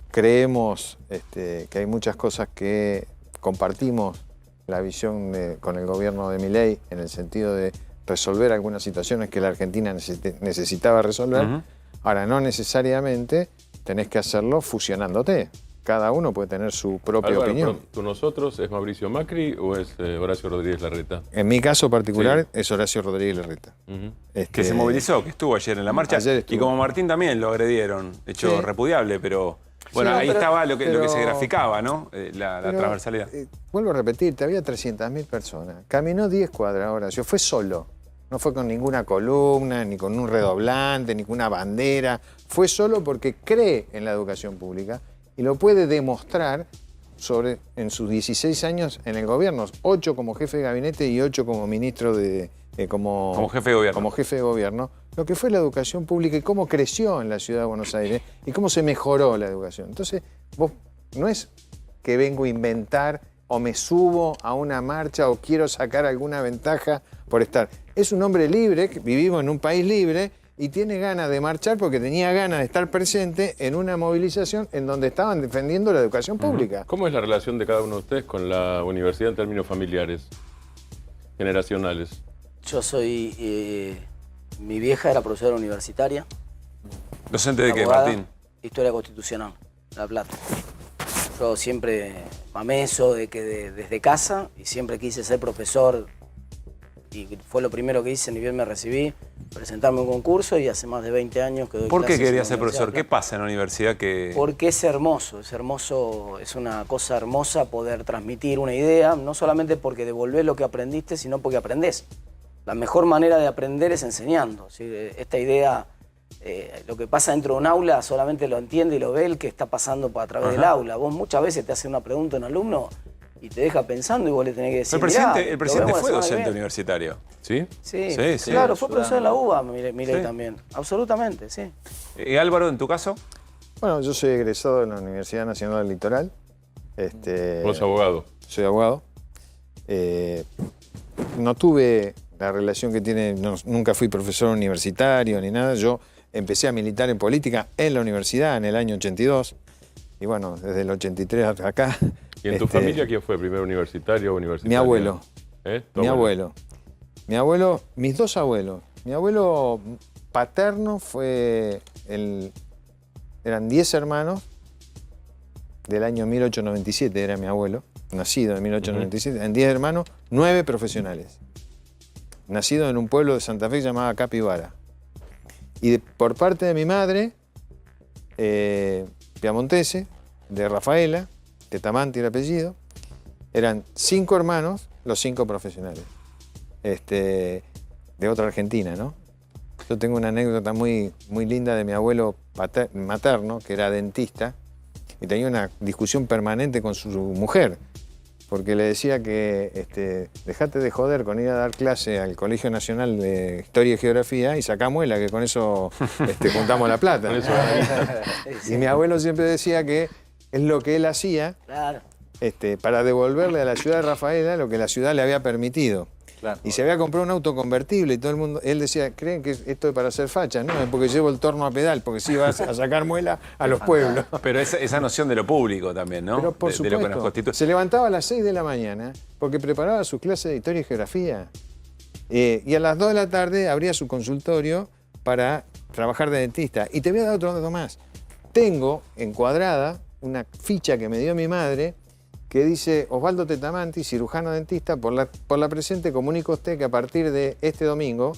Creemos que hay muchas cosas que compartimos la visión con el gobierno de Milei en el sentido de resolver algunas situaciones que la Argentina necesitaba resolver. Ahora, no necesariamente tenés que hacerlo fusionándote. Cada uno puede tener su propia Álvaro, opinión. ¿tú nosotros es Mauricio Macri o es Horacio Rodríguez Larreta? En mi caso particular es Horacio Rodríguez Larreta. Que se movilizó, que estuvo ayer en la marcha. Y como Martín también lo agredieron. Hecho repudiable, pero bueno, ahí estaba lo que se graficaba, ¿no? La transversalidad. Vuelvo a repetirte, había 300.000 personas. Caminó 10 cuadras, Horacio. Fue solo. No fue con ninguna columna, ni con un redoblante, ni con una bandera. Fue solo porque cree en la educación pública y lo puede demostrar en sus 16 años en el gobierno. 8 como jefe de gabinete y 8 como ministro como jefe de gobierno. Como jefe de gobierno. Lo que fue la educación pública y cómo creció en la ciudad de Buenos Aires y cómo se mejoró la educación. Entonces, vos no es que vengo a inventar o me subo a una marcha o quiero sacar alguna ventaja por estar. Es un hombre libre, que vivimos en un país libre y tiene ganas de marchar porque tenía ganas de estar presente en una movilización en donde estaban defendiendo la educación pública. ¿Cómo es la relación de cada uno de ustedes con la universidad en términos familiares, generacionales? Yo soy... mi vieja era profesora universitaria. ¿Docente de qué, abogada, Martín? Historia constitucional, La Plata. Yo siempre amé eso desde casa y siempre quise ser profesor. Y fue lo primero que hice, ni bien me recibí, presentarme a un concurso y hace más de 20 años que doy ¿Por qué clases querías en ser la profesor? universidad. ¿Qué pasa en la universidad que...? Porque es hermoso, es una cosa hermosa poder transmitir una idea, no solamente porque devolvés lo que aprendiste, sino porque aprendés. La mejor manera de aprender es enseñando. ¿Sí? Esta idea, lo que pasa dentro de un aula, solamente lo entiende y lo ve el que está pasando a través del aula. Vos muchas veces te hace una pregunta a un alumno y te deja pensando y vos le tenés que decir, El presidente fue docente universitario, ¿sí? Sí, claro, fue profesor de la UBA, Milei también. Absolutamente, sí. Álvaro, ¿en tu caso? Bueno, yo soy egresado de la Universidad Nacional del Litoral. ¿Vos sos abogado? Soy abogado. No tuve la relación que tiene, nunca fui profesor universitario ni nada. Yo empecé a militar en política en la universidad en el año 82. Y bueno, desde el 83 hasta acá. ¿Y en tu familia quién fue? ¿Primero universitario o universitario? Mi abuelo. ¿Tu mi abuelo? Mi abuelo, mis dos abuelos. Mi abuelo paterno eran 10 hermanos, del año 1897 era mi abuelo, nacido en 1897, en 10 hermanos, 9 profesionales. Nacido en un pueblo de Santa Fe llamado Capibara. Y por parte de mi madre, piamontese, de Rafaela, Tetamanti el apellido, eran 5 hermanos, los 5 profesionales, de otra Argentina, ¿no? Yo tengo una anécdota muy, muy linda de mi abuelo materno, que era dentista, y tenía una discusión permanente con su mujer, porque le decía que dejate de joder con ir a dar clase al Colegio Nacional de Historia y Geografía y sacá muela, que con eso juntamos la plata. Y mi abuelo siempre decía que es lo que él hacía para devolverle a la ciudad de Rafaela lo que la ciudad le había permitido. Claro. Y se había comprado un auto convertible y todo el mundo, él decía, ¿creen que esto es para hacer facha? No, es porque llevo el torno a pedal, porque sí vas a sacar muela a los pueblos. Pero esa noción de lo público también, ¿no? Pero por supuesto, de lo que nos constituye. Se levantaba a las 6 de la mañana porque preparaba su clase de historia y geografía. Y a las 2 de la tarde abría su consultorio para trabajar de dentista. Y te voy a dar otro dato más. Tengo encuadrada una ficha que me dio mi madre que dice Osvaldo Tetamanti, cirujano dentista, por la presente comunico a usted que a partir de este domingo,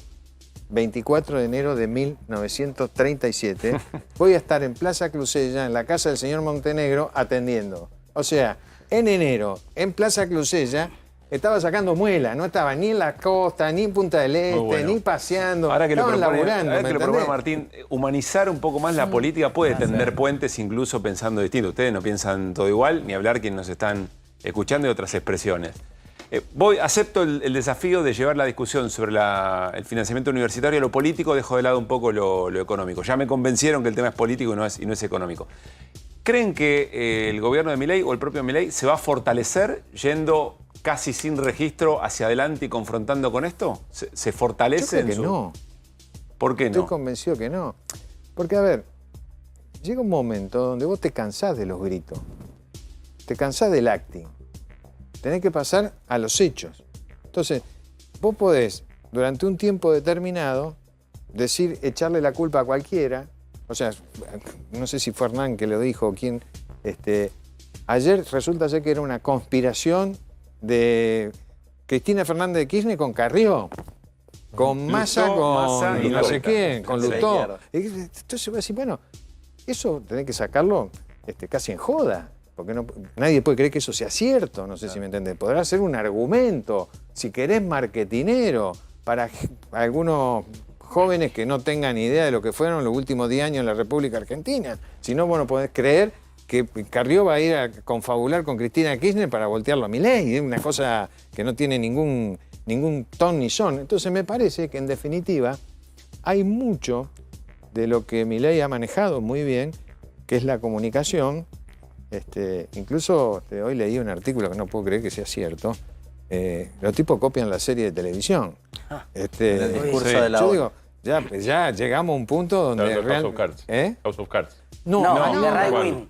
24 de enero de 1937, voy a estar en Plaza Clusella, en la casa del señor Montenegro, atendiendo. O sea, en enero, en Plaza Clusella, estaba sacando muela, no estaba ni en la costa, ni en Punta del Este, ni paseando. Ahora que lo estaban propone, laburando, ahora que lo propone Martín, humanizar un poco más la política puede tender puentes incluso pensando distinto. Ustedes no piensan todo igual, ni hablar quienes nos están escuchando de otras expresiones. Acepto el desafío de llevar la discusión sobre el financiamiento universitario a lo político, dejo de lado un poco lo económico. Ya me convencieron que el tema es político y no es económico. ¿Creen que el gobierno de Milei o el propio Milei se va a fortalecer yendo casi sin registro hacia adelante y confrontando con esto? ¿Se fortalece? Yo creo que no. ¿Por qué no? Estoy convencido que no. Porque, a ver, llega un momento donde vos te cansás de los gritos, te cansás del acting, tenés que pasar a los hechos. Entonces, vos podés, durante un tiempo determinado, echarle la culpa a cualquiera. O sea, no sé si fue Hernán que lo dijo o quién. Ayer resulta ser que era una conspiración de Cristina Fernández de Kirchner con Carrió, con Massa, con no sé quién, con Lutó. Entonces voy a decir, bueno, eso tenés que sacarlo casi en joda, porque nadie puede creer que eso sea cierto, no sé si me entendés. Podrá ser un argumento, si querés, marketinero, para algunos jóvenes que no tengan idea de lo que fueron los últimos 10 años en la República Argentina. Si no, vos no podés creer que Carrió va a ir a confabular con Cristina Kirchner para voltearlo a Milei. Es una cosa que no tiene ningún ton ni son. Entonces me parece que en definitiva hay mucho de lo que Milei ha manejado muy bien, que es la comunicación. Incluso hoy leí un artículo que no puedo creer que sea cierto. Los tipos copian la serie de televisión. El discurso de la yo digo, ya llegamos a un punto donde... House of Cards. House of Cards. No, de Right Wing.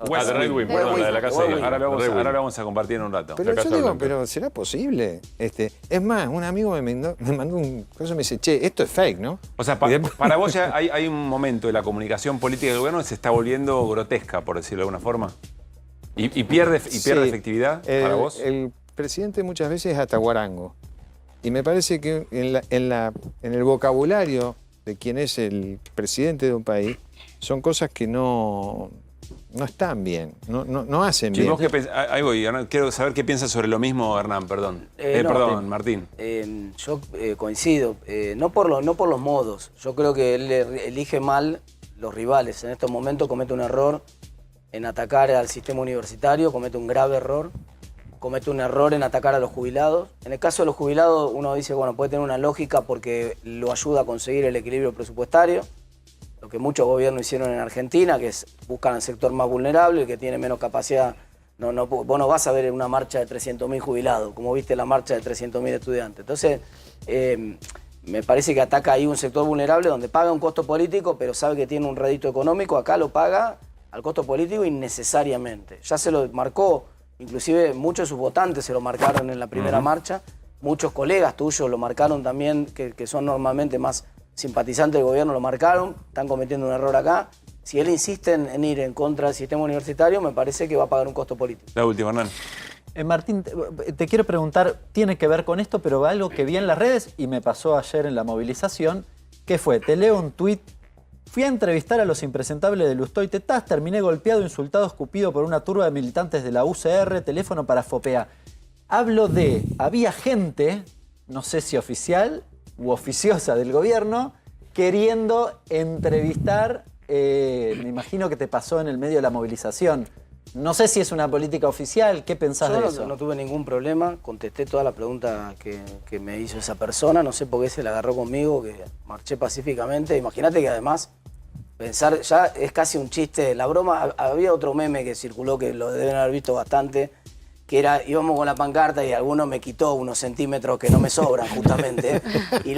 The Right Wing, perdón, la de la casa de... Ahora lo vamos a compartir en un rato. Pero yo digo, pero ¿será posible? Es más, un amigo me mandó un cosa y me dice, che, esto es fake, ¿no? O sea, para vos ya hay un momento de la comunicación política del gobierno que se está volviendo grotesca, por decirlo de alguna forma. ¿Y pierde efectividad para vos? El presidente muchas veces es hasta guarango. Y me parece que en el vocabulario de quien es el presidente de un país son cosas que no están bien, no hacen bien. ¿Vos ahí voy, Hernán, quiero saber qué piensas sobre lo mismo, Hernán, perdón. Martín. Yo coincido, no por los modos. Yo creo que él elige mal los rivales. En estos momentos comete un error en atacar al sistema universitario, comete un grave error. Comete un error en atacar a los jubilados. En el caso de los jubilados, uno dice, bueno, puede tener una lógica porque lo ayuda a conseguir el equilibrio presupuestario, lo que muchos gobiernos hicieron en Argentina, que es buscar al sector más vulnerable, el que tiene menos capacidad. Vos no vas a ver una marcha de 300.000 jubilados, como viste la marcha de 300.000 estudiantes. Entonces, me parece que ataca ahí un sector vulnerable donde paga un costo político, pero sabe que tiene un rédito económico. Acá lo paga al costo político innecesariamente. Ya se lo marcó. Inclusive muchos de sus votantes se lo marcaron en la primera marcha, muchos colegas tuyos lo marcaron también, que son normalmente más simpatizantes del gobierno, lo marcaron, están cometiendo un error acá. Si él insiste en ir en contra del sistema universitario, me parece que va a pagar un costo político. La última, Hernán. Martín, te quiero preguntar, tiene que ver con esto, pero algo que vi en las redes y me pasó ayer en la movilización, que fue, te leo un tuit. Fui a entrevistar a los impresentables de Lustó y Tetaz, terminé golpeado, insultado, escupido por una turba de militantes de la UCR, teléfono para FOPEA. Hablo de, había gente, no sé si oficial u oficiosa del gobierno, queriendo entrevistar, me imagino que te pasó en el medio de la movilización. No sé si es una política oficial, ¿qué pensás de eso? No tuve ningún problema, contesté todas las preguntas que me hizo esa persona, no sé por qué se la agarró conmigo, que marché pacíficamente. Imagínate que además, pensar, ya es casi un chiste, la broma, había otro meme que circuló que lo deben haber visto bastante, que era, íbamos con la pancarta y alguno me quitó unos centímetros que no me sobran justamente, y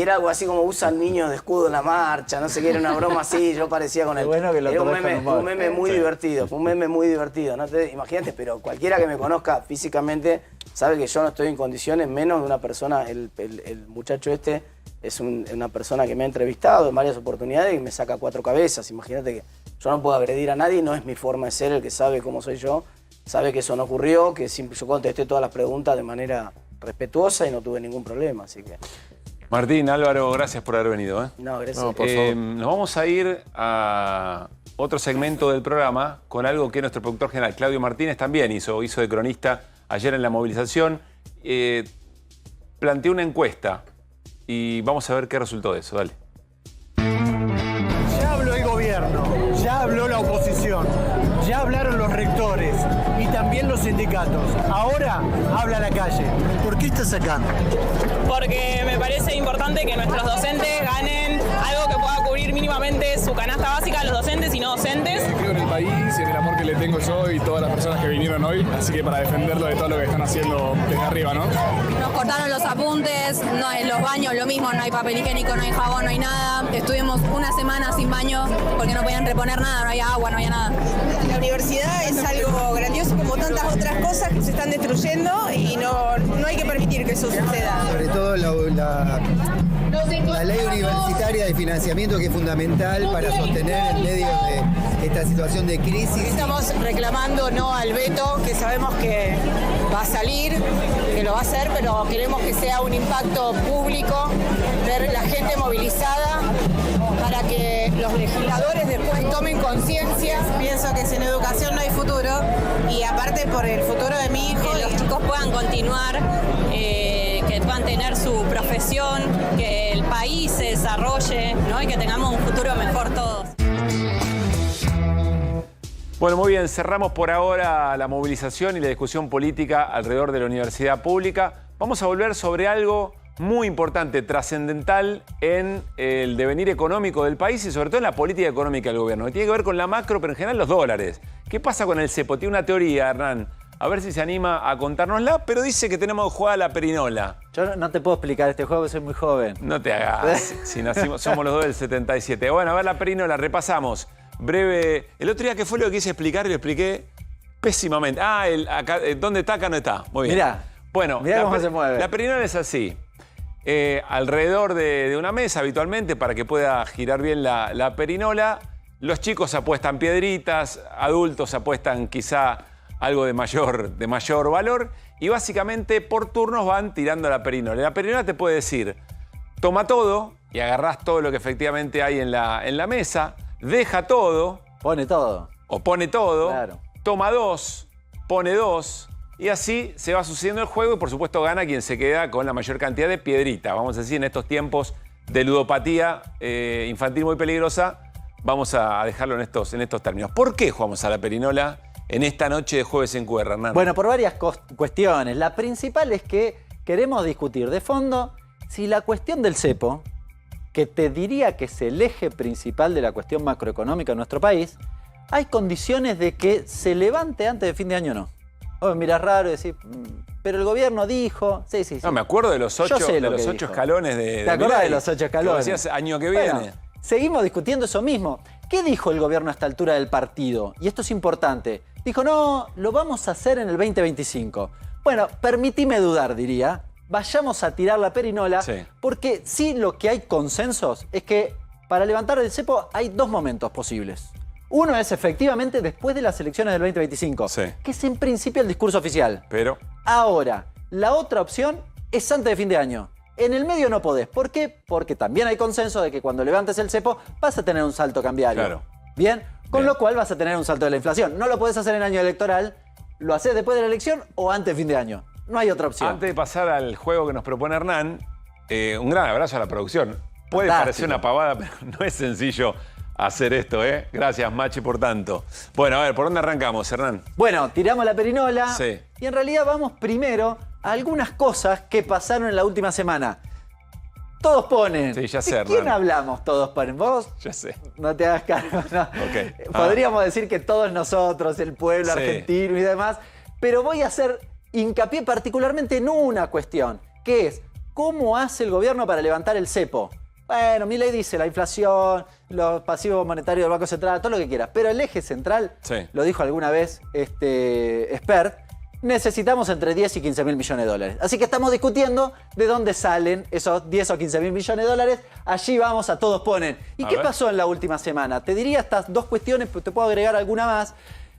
era algo así como usan niños de escudo en la marcha, no sé qué, era una broma así, yo parecía con él. Bueno que lo era un meme muy divertido, fue un meme muy divertido, ¿no? Imagínate, pero cualquiera que me conozca físicamente sabe que yo no estoy en condiciones, menos de una persona, el muchacho este es una persona que me ha entrevistado en varias oportunidades y me saca 4 cabezas, imagínate que yo no puedo agredir a nadie, no es mi forma de ser, el que sabe cómo soy yo, sabe que eso no ocurrió, que yo contesté todas las preguntas de manera respetuosa y no tuve ningún problema, así que... Martín, Álvaro, gracias por haber venido. No, gracias. No, por favor. Nos vamos a ir a otro segmento del programa con algo que nuestro productor general, Claudio Martínez, también hizo de cronista ayer en la movilización. Planteó una encuesta y vamos a ver qué resultó de eso. Dale. Ya habló el gobierno, ya habló la oposición, ya hablaron los rectores y también los los sindicatos. Ahora habla la calle. ¿Por qué estás acá? Porque me parece importante que nuestros docentes ganen algo que pueda cubrir mínimamente su canasta básica, los docentes y no docentes. Creo en el país y en el amor que le tengo yo y todas las personas que vinieron hoy, así que para defenderlo de todo lo que están haciendo desde arriba, ¿no? Nos cortaron los apuntes, no, en los baños lo mismo, no hay papel higiénico, no hay jabón, no hay nada. Estuvimos una semana sin baño porque no podían reponer nada, no había agua, no había nada. La universidad es algo grandioso como tantas otras cosas que se están destruyendo y no hay que permitir que eso suceda. Sobre todo la ley universitaria de financiamiento, que es fundamental para sostener en medio de esta situación de crisis. Estamos reclamando no al veto, que sabemos que va a salir, que lo va a hacer, pero queremos que sea un impacto público, ver la gente movilizada para que los legisladores después tomen conciencia. Pienso que sin educación no hay futuro y aparte por el futuro de mi hijo, que los chicos puedan continuar, que puedan tener su profesión, que el país se desarrolle, ¿no? Y que tengamos un futuro mejor todos. Bueno, muy bien, cerramos por ahora la movilización y la discusión política alrededor de la universidad pública. Vamos a volver sobre algo muy importante, trascendental en el devenir económico del país y sobre todo en la política económica del gobierno, que tiene que ver con la macro, pero en general los dólares. ¿Qué pasa con el cepo? Tiene una teoría, Hernán. A ver si se anima a contárnosla, pero dice que tenemos que jugar a la perinola. Yo no te puedo explicar este juego, soy muy joven. No te hagas, si nacimos, somos los dos del 77. Bueno, a ver la perinola, repasamos. Breve. El otro día, ¿qué fue lo que quise explicar? Y lo expliqué pésimamente. Acá, ¿dónde está? Acá no está. Muy bien. Mirá. Bueno, mirá cómo se mueve. La perinola es así. Alrededor de una mesa, habitualmente, para que pueda girar bien la perinola, los chicos apuestan piedritas, adultos apuestan quizá algo de mayor valor, y básicamente por turnos van tirando la perinola. La perinola te puede decir, toma todo, y agarrás todo lo que efectivamente hay en la mesa, deja todo. Pone todo. O pone todo. Claro. Toma 2, pone 2, y así se va sucediendo el juego y por supuesto gana quien se queda con la mayor cantidad de piedritas. Vamos a decir, en estos tiempos de ludopatía infantil muy peligrosa, vamos a dejarlo en estos términos. ¿Por qué jugamos a la perinola en esta noche de Jueves en QR, Hernán? Bueno, por varias cuestiones. La principal es que queremos discutir de fondo si la cuestión del cepo, que te diría que es el eje principal de la cuestión macroeconómica en nuestro país, hay condiciones de que se levante antes de fin de año o no. Vos mirás raro y decís, pero el gobierno dijo... Sí. No, me acuerdo de los 8 escalones de... ¿Te acordás de los 8 escalones? Que decías año que viene. Bueno, seguimos discutiendo eso mismo. ¿Qué dijo el gobierno a esta altura del partido? Y esto es importante. Dijo, no, lo vamos a hacer en el 2025. Bueno, permitime dudar, diría. Vayamos a tirar la perinola, porque sí lo que hay consensos es que para levantar el cepo hay dos momentos posibles. Uno es efectivamente después de las elecciones del 2025, que es en principio el discurso oficial. Pero ahora, la otra opción es antes de fin de año. En el medio no podés. ¿Por qué? Porque también hay consenso de que cuando levantes el cepo vas a tener un salto cambiario. Claro. Bien, con lo cual vas a tener un salto de la inflación. No lo podés hacer en año electoral, lo haces después de la elección o antes de fin de año. No hay otra opción. Antes de pasar al juego que nos propone Hernán, un gran abrazo a la producción. Puede parecer una pavada, pero no es sencillo hacer esto, ¿eh? Gracias, Machi, por tanto. Bueno, a ver, ¿por dónde arrancamos, Hernán? Bueno, tiramos la perinola y en realidad vamos primero a algunas cosas que pasaron en la última semana. Todos ponen. Sí, ya sé, ¿De quién Hernán. hablamos? Todos ponen. ¿Vos? Ya sé. No te hagas cargo, no. Okay. Podríamos decir que todos nosotros, el pueblo argentino y demás, pero voy a hacer hincapié particularmente en una cuestión, que es ¿cómo hace el gobierno para levantar el cepo? Bueno, Milei dice la inflación, los pasivos monetarios del Banco Central, todo lo que quieras, pero el eje central, lo dijo alguna vez Expert, necesitamos entre 10 y 15 mil millones de dólares. Así que estamos discutiendo de dónde salen esos 10 o 15 mil millones de dólares. Allí vamos a todos ponen. ¿Y qué pasó en la última semana? Te diría estas dos cuestiones, pero te puedo agregar alguna más.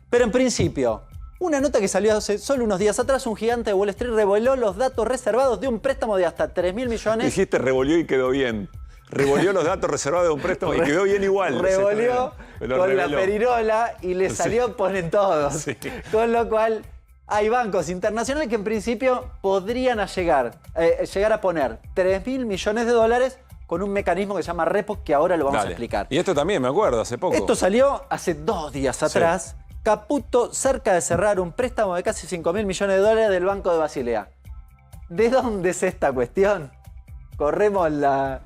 Pero en principio, una nota que salió hace solo unos días atrás, un gigante de Wall Street reveló los datos reservados de un préstamo de hasta 3 mil millones. Dijiste revolvió y quedó bien. Revolvió los datos reservados de un préstamo y quedó bien igual. Revolvió con la perinola y le salió ponen todos. Con lo cual hay bancos internacionales que en principio podrían llegar a poner 3 mil millones de dólares con un mecanismo que se llama repo, que ahora lo vamos a explicar. Y esto también me acuerdo, hace poco. Esto salió hace 2 días atrás Caputo cerca de cerrar un préstamo de casi 5.000 millones de dólares del Banco de Basilea. ¿De dónde es esta cuestión? Corremos la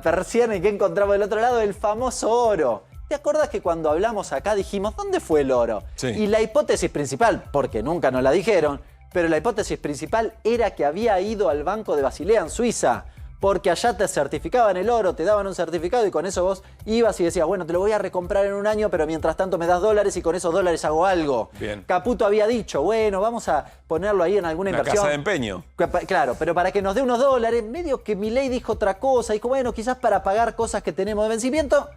persiana y ¿qué encontramos del otro lado? El famoso oro. ¿Te acordás que cuando hablamos acá dijimos, ¿dónde fue el oro? Sí. Y la hipótesis principal, porque nunca nos la dijeron, pero la hipótesis principal era que había ido al Banco de Basilea en Suiza, porque allá te certificaban el oro, te daban un certificado y con eso vos ibas y decías, bueno, te lo voy a recomprar en un año, pero mientras tanto me das dólares y con esos dólares hago algo. Bien. Caputo había dicho, bueno, vamos a ponerlo ahí en alguna Una inversión. casa de empeño. Claro, pero para que nos dé unos dólares, medio que Milei dijo otra cosa, dijo, bueno, quizás para pagar cosas que tenemos de vencimiento,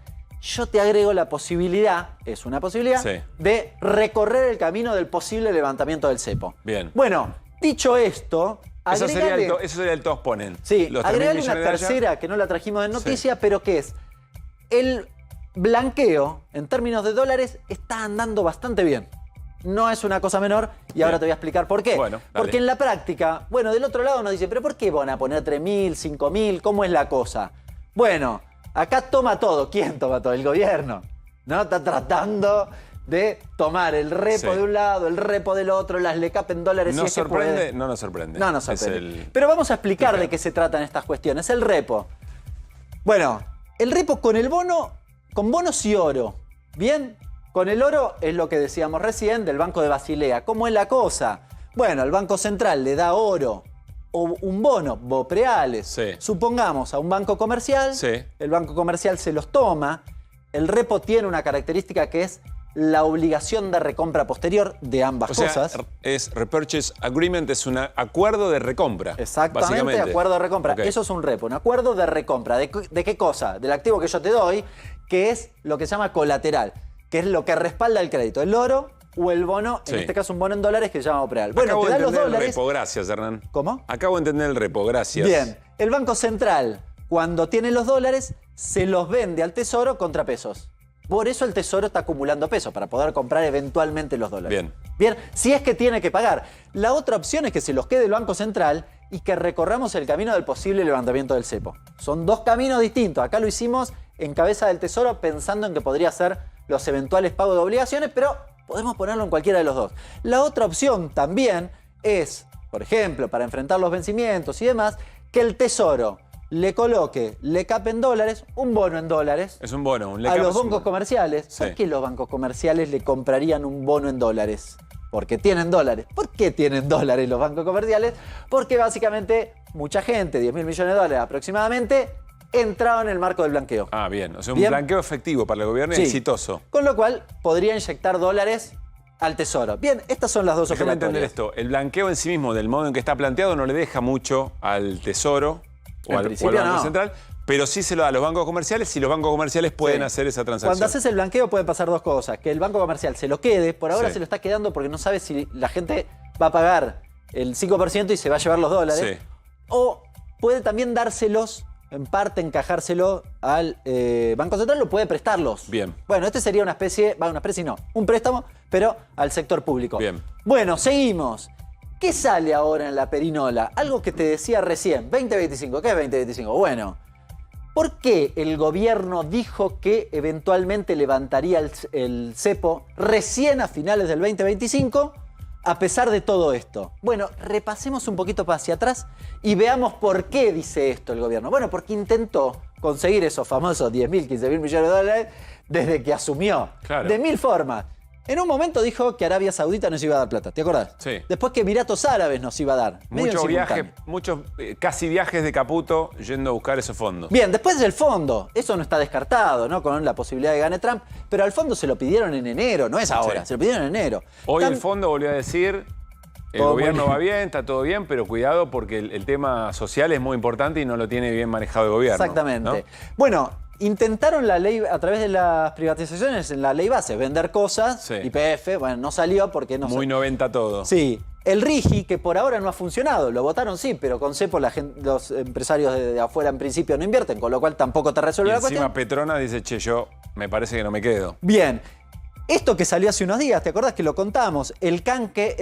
yo te agrego la posibilidad, es una posibilidad, Sí. de recorrer el camino del posible levantamiento del cepo. Bien. Bueno, dicho esto, Eso sería, agregale- eso sería el todos ponen. Sí, Los 3.000 agregale una millones de allá. tercera que no la trajimos en noticia, pero que es el blanqueo, en términos de dólares, está andando bastante bien. No es una cosa menor y ahora te voy a explicar por qué. Bueno, dale. Porque en la práctica, bueno, del otro lado nos dice, ¿pero por qué van a poner 3.000, 5.000? ¿Cómo es la cosa? Bueno, acá toma todo. ¿Quién toma todo? El gobierno. ¿No? Está tratando de tomar el repo Sí. de un lado, el repo del otro, las LECAP en dólares. ¿Nos si es que sorprende? puede. No nos sorprende. No nos Es sorprende. el- Pero vamos a explicar de qué se tratan estas cuestiones. El repo. Bueno, el repo con el bono, con bonos y oro. ¿Bien? Con el oro es lo que decíamos recién del Banco de Basilea. ¿Cómo es la cosa? Bueno, el Banco Central le da oro o un bono, bopreales. Sí. Supongamos a un banco comercial. Sí. El banco comercial se los toma. El repo tiene una característica que es la obligación de recompra posterior de ambas O sea, cosas. es repurchase agreement, es un acuerdo de recompra. Exactamente, básicamente. acuerdo de recompra. Ok. Eso es un repo, un acuerdo de recompra. ¿De qué cosa? Del activo que yo te doy, que es lo que se llama colateral, que es lo que respalda el crédito, el oro o el bono, Sí. en este caso un bono en dólares que se llama bopreal. Bueno, Acabo te de da los entender el dólares. repo, gracias, Hernán. ¿Cómo? Acabo de entender el repo, gracias. Bien, el Banco Central, cuando tiene los dólares, se los vende al Tesoro contra pesos. Por eso el Tesoro está acumulando pesos, para poder comprar eventualmente los dólares. Bien. Bien, si es que tiene que pagar. La otra opción es que se los quede el Banco Central y que recorramos el camino del posible levantamiento del cepo. Son dos caminos distintos. Acá lo hicimos en cabeza del Tesoro pensando en que podría ser los eventuales pagos de obligaciones, pero podemos ponerlo en cualquiera de los dos. La otra opción también es, por ejemplo, para enfrentar los vencimientos y demás, que el Tesoro le coloque, le cape en dólares, un bono en dólares. Es un bono, un A lecap los es un bancos bono. comerciales. Sí. ¿Por qué los bancos comerciales le comprarían un bono en dólares? Porque tienen dólares. ¿Por qué tienen dólares los bancos comerciales? Porque básicamente mucha gente, 10.000 millones de dólares aproximadamente, entraron en el marco del blanqueo. Ah, bien. O sea, un Bien. blanqueo efectivo para el gobierno y Sí. exitoso. Con lo cual podría inyectar dólares al Tesoro. Bien, estas son las dos Déjame entender operatorias. esto. El blanqueo en sí mismo, del modo en que está planteado, no le deja mucho al Tesoro o En al principio Banco no. Central, pero sí se lo da a los bancos comerciales y los bancos comerciales pueden Sí. hacer esa transacción. Cuando haces el blanqueo pueden pasar dos cosas. Que el banco comercial se lo quede, por ahora Sí. se lo está quedando porque no sabe si la gente va a pagar el 5% y se va a llevar los dólares. Sí. O puede también dárselos, en parte encajárselo al Banco Central o puede prestarlos. Bien. Bueno, este sería una especie, no, un préstamo, pero al sector público. Bien. Bueno, seguimos. ¿Qué sale ahora en la perinola? Algo que te decía recién, 2025. ¿Qué es 2025? Bueno, ¿por qué el gobierno dijo que eventualmente levantaría el cepo recién a finales del 2025 a pesar de todo esto? Bueno, repasemos un poquito para hacia atrás y veamos por qué dice esto el gobierno. Bueno, porque intentó conseguir esos famosos 10.000, 15.000 millones de dólares desde que asumió. Claro. De mil formas. En un momento dijo que Arabia Saudita nos iba a dar plata, ¿te acordás? Sí. Después que Emiratos Árabes nos iba a dar. medio en Muchos viajes, simultáneo. muchos casi viajes de Caputo yendo a buscar esos fondos. Bien, después del fondo, eso no está descartado, ¿no? Con la posibilidad de que gane Trump, pero al fondo se lo pidieron en enero, no es ahora, Sí. se lo pidieron en enero. Hoy Tan- el fondo volvió a decir, el Todo muy gobierno bien. va bien, está todo bien, pero cuidado porque el tema social es muy importante y no lo tiene bien manejado el gobierno. Exactamente. ¿no? Bueno, intentaron la ley a través de las privatizaciones en la ley base, vender cosas, Sí. YPF, bueno, no salió porque no Muy 90 todo. Sí. El RIGI, que por ahora no ha funcionado, lo votaron sí, pero con CEPO los empresarios de afuera en principio no invierten, con lo cual tampoco te Y resuelve la encima cuestión. Petronas dice, che, yo me parece que no me quedo. Bien. Esto que salió hace unos días, ¿te acordás que lo contamos? El canje,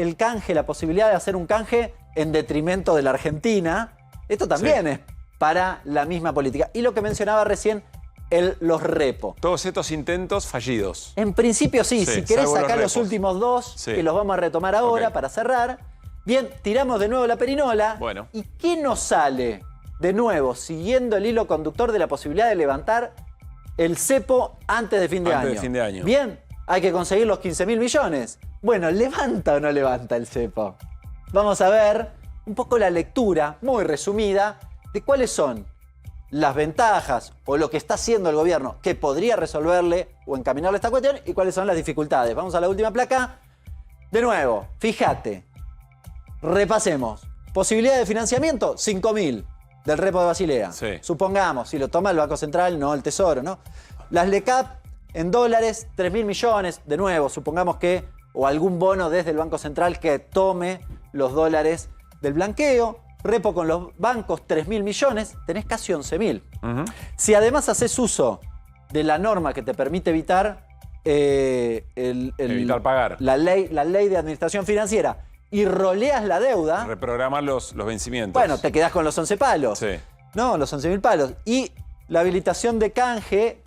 la posibilidad de hacer un canje en detrimento de la Argentina. Esto también Sí. es para la misma política. Y lo que mencionaba recién, los repo. Todos estos intentos fallidos. En principio sí, si querés sacar los últimos dos, Sí. que los vamos a retomar ahora para cerrar. Bien, tiramos de nuevo la perinola. Bueno. ¿Y qué nos sale? De nuevo, siguiendo el hilo conductor de la posibilidad de levantar el cepo antes de fin de año. Antes de fin de año. Bien, hay que conseguir los 15.000 millones. Bueno, ¿levanta o no levanta el cepo? Vamos a ver un poco la lectura, muy resumida, de cuáles son las ventajas o lo que está haciendo el gobierno que podría resolverle o encaminarle esta cuestión y cuáles son las dificultades. Vamos a la última placa. De nuevo, fíjate, repasemos. Posibilidad de financiamiento, 5.000 del repo de Basilea. Sí. Supongamos, si lo toma el Banco Central, no el Tesoro, ¿no? Las LECAP en dólares, 3.000 millones. De nuevo, supongamos que, o algún bono desde el Banco Central que tome los dólares del blanqueo. Repo con los bancos, 3.000 millones, tenés casi 11.000. Si además haces uso de la norma que te permite evitar, Evitar pagar. la ley de administración financiera y roleas la deuda, Reprogramar los vencimientos. bueno, te quedás con los 11 palos. Sí. No, los 11.000 palos. Y la habilitación de canje,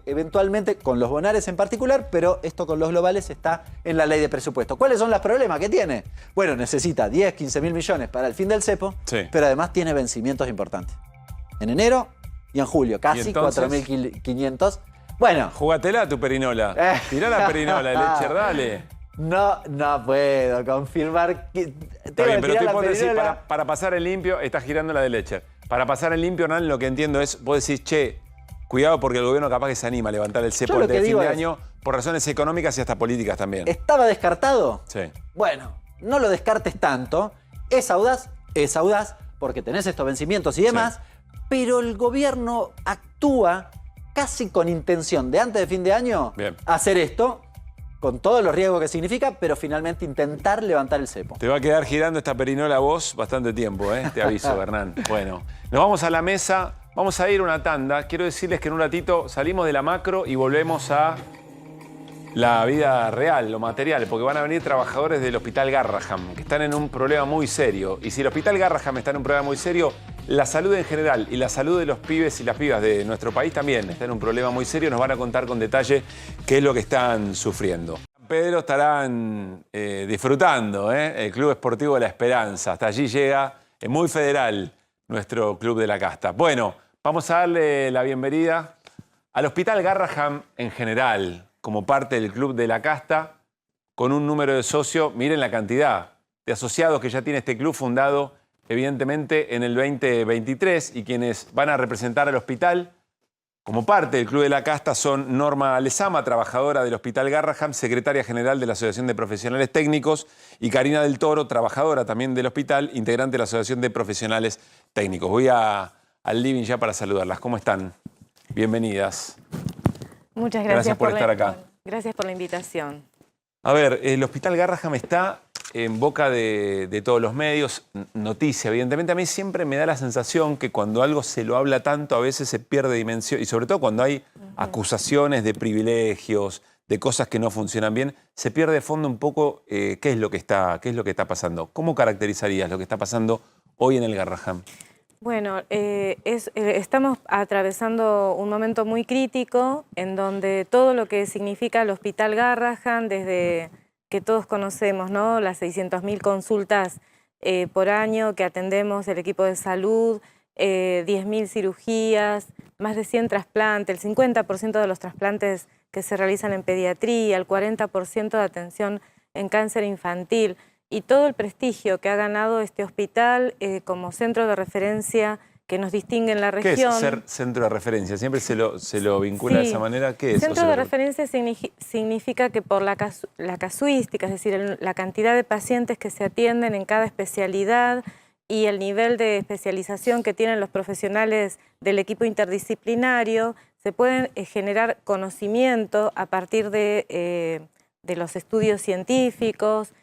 eventualmente con los bonares en particular, pero esto con los globales está en la ley de presupuesto. ¿Cuáles son los problemas que tiene? Bueno, necesita 10, 15.000 millones para el fin del cepo, Sí. pero además tiene vencimientos importantes. En enero y en julio, casi entonces? 4.500. Bueno. Jugátela tu perinola. Tirá la perinola, Lecher, dale. No puedo confirmar. Está bien, pero vos decís, para pasar en limpio, está girando la de Lecher. Para pasar en limpio, Hernán, lo que entiendo es, vos decís, che, cuidado porque el gobierno capaz que se anima a levantar el cepo Yo lo antes de que fin de digo año por razones económicas y hasta políticas también. ¿Estaba descartado? Sí. Bueno, no lo descartes tanto. Es audaz, porque tenés estos vencimientos y demás, pero el gobierno actúa casi con intención de antes de fin de año Bien. hacer esto, con todos los riesgos que significa, pero finalmente intentar levantar el cepo. Te va a quedar girando esta perinola a vos bastante tiempo, ¿eh? Te aviso, Hernán. Bueno, nos vamos a la mesa, vamos a ir una tanda. Quiero decirles que en un ratito salimos de la macro y volvemos a la vida real, lo material, porque van a venir trabajadores del Hospital Garrahan, que están en un problema muy serio. Y si el Hospital Garrahan está en un problema muy serio, la salud en general y la salud de los pibes y las pibas de nuestro país también está en un problema muy serio. Nos van a contar con detalle qué es lo que están sufriendo. Pedro estarán disfrutando, el Club Esportivo de la Esperanza. Hasta allí llega, es muy federal, nuestro Club de la Casta. Bueno, vamos a darle la bienvenida al Hospital Garrahan en general, como parte del Club de la Casta, con un número de socios, miren la cantidad de asociados que ya tiene este club fundado, evidentemente, en el 2023, y quienes van a representar al hospital como parte del Club de la Casta son Norma Lezama, trabajadora del Hospital Garrahan, secretaria general de la Asociación de Profesionales Técnicos, y Karina del Toro, trabajadora también del hospital, integrante de la Asociación de Profesionales Técnicos. Voy al living ya para saludarlas. ¿Cómo están? Bienvenidas. Muchas gracias por estar acá. Gracias por la invitación. A ver, el Hospital Garrahan está en boca de todos los medios, noticia, evidentemente. A mí siempre me da la sensación que cuando algo se lo habla tanto, a veces se pierde dimensión, y sobre todo cuando hay acusaciones de privilegios, de cosas que no funcionan bien, se pierde de fondo un poco qué es lo que está pasando. ¿Cómo caracterizarías lo que está pasando hoy en el Garrahan? Bueno, estamos atravesando un momento muy crítico en donde todo lo que significa el Hospital Garrahan, desde que todos conocemos, ¿no? Las 600.000 consultas por año que atendemos el equipo de salud, 10.000 cirugías, más de 100 trasplantes, el 50% de los trasplantes que se realizan en pediatría, el 40% de atención en cáncer infantil, y todo el prestigio que ha ganado este hospital como centro de referencia que nos distingue en la región. ¿Qué es ser centro de referencia? Siempre se lo vincula de esa manera. ¿Qué es? Centro de referencia significa que por la casuística, es decir, la cantidad de pacientes que se atienden en cada especialidad y el nivel de especialización que tienen los profesionales del equipo interdisciplinario, se pueden generar conocimiento a partir de los estudios científicos,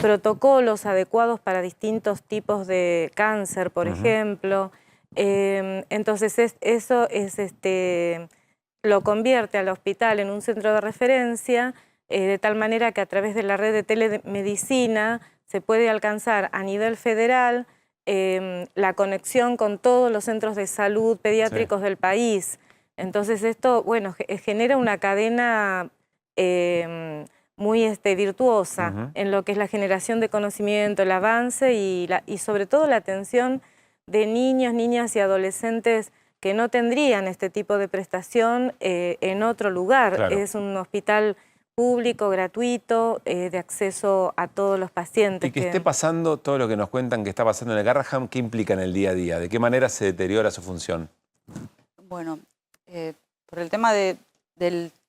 protocolos adecuados para distintos tipos de cáncer, por ejemplo. Entonces eso lo convierte al hospital en un centro de referencia, de tal manera que a través de la red de telemedicina se puede alcanzar a nivel federal la conexión con todos los centros de salud pediátricos del país. Entonces esto, bueno, genera una cadena muy virtuosa en lo que es la generación de conocimiento, el avance y sobre todo la atención de niños, niñas y adolescentes que no tendrían este tipo de prestación en otro lugar. Claro. Es un hospital público, gratuito, de acceso a todos los pacientes. Y que esté pasando todo lo que nos cuentan que está pasando en el Garrahan, ¿qué implica en el día a día? ¿De qué manera se deteriora su función? Bueno, por el tema de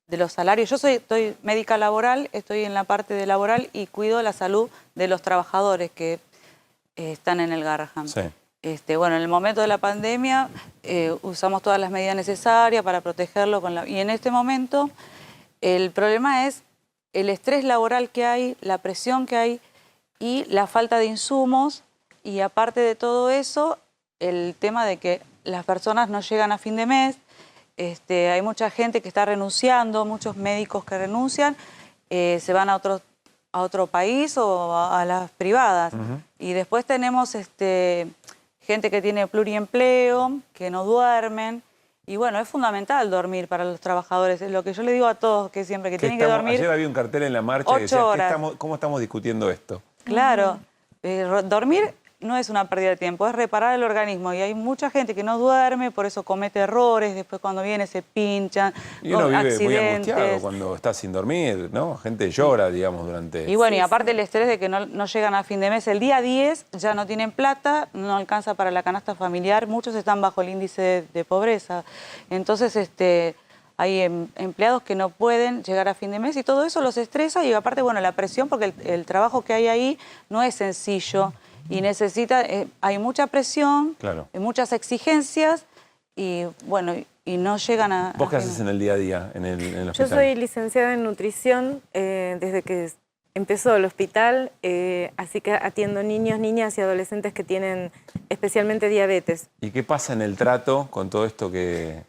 los salarios, yo soy médica laboral, estoy en la parte de laboral y cuido la salud de los trabajadores que están en el Garrahan. Sí. Bueno, en el momento de la pandemia usamos todas las medidas necesarias para protegerlo. Y en este momento el problema es el estrés laboral que hay, la presión que hay y la falta de insumos. Y aparte de todo eso, el tema de que las personas no llegan a fin de mes. Hay mucha gente que está renunciando, muchos médicos que renuncian, se van a otro país o a las privadas. Y después tenemos gente que tiene pluriempleo, que no duermen. Y bueno, es fundamental dormir para los trabajadores. Es lo que yo le digo a todos, que siempre que tienen que dormir. Ayer había un cartel en la marcha que decía, ¿cómo estamos discutiendo esto? Claro, dormir no es una pérdida de tiempo, es reparar el organismo. Y hay mucha gente que no duerme, por eso comete errores, después cuando viene se pinchan, y uno vive accidentes. muy angustiado cuando está sin dormir, ¿no? Gente llora, digamos, durante... Y bueno, y aparte el estrés de que no llegan a fin de mes. El día 10 ya no tienen plata, no alcanza para la canasta familiar, muchos están bajo el índice de pobreza. Entonces, hay empleados que no pueden llegar a fin de mes y todo eso los estresa y aparte, bueno, la presión, porque el trabajo que hay ahí no es sencillo. Y necesita, hay mucha presión, claro, muchas exigencias y bueno, y no llegan a... ¿Vos qué haces en el día a día en el hospital? Yo soy licenciada en nutrición desde que empezó el hospital, así que atiendo niños, niñas y adolescentes que tienen especialmente diabetes. ¿Y qué pasa en el trato con todo esto que...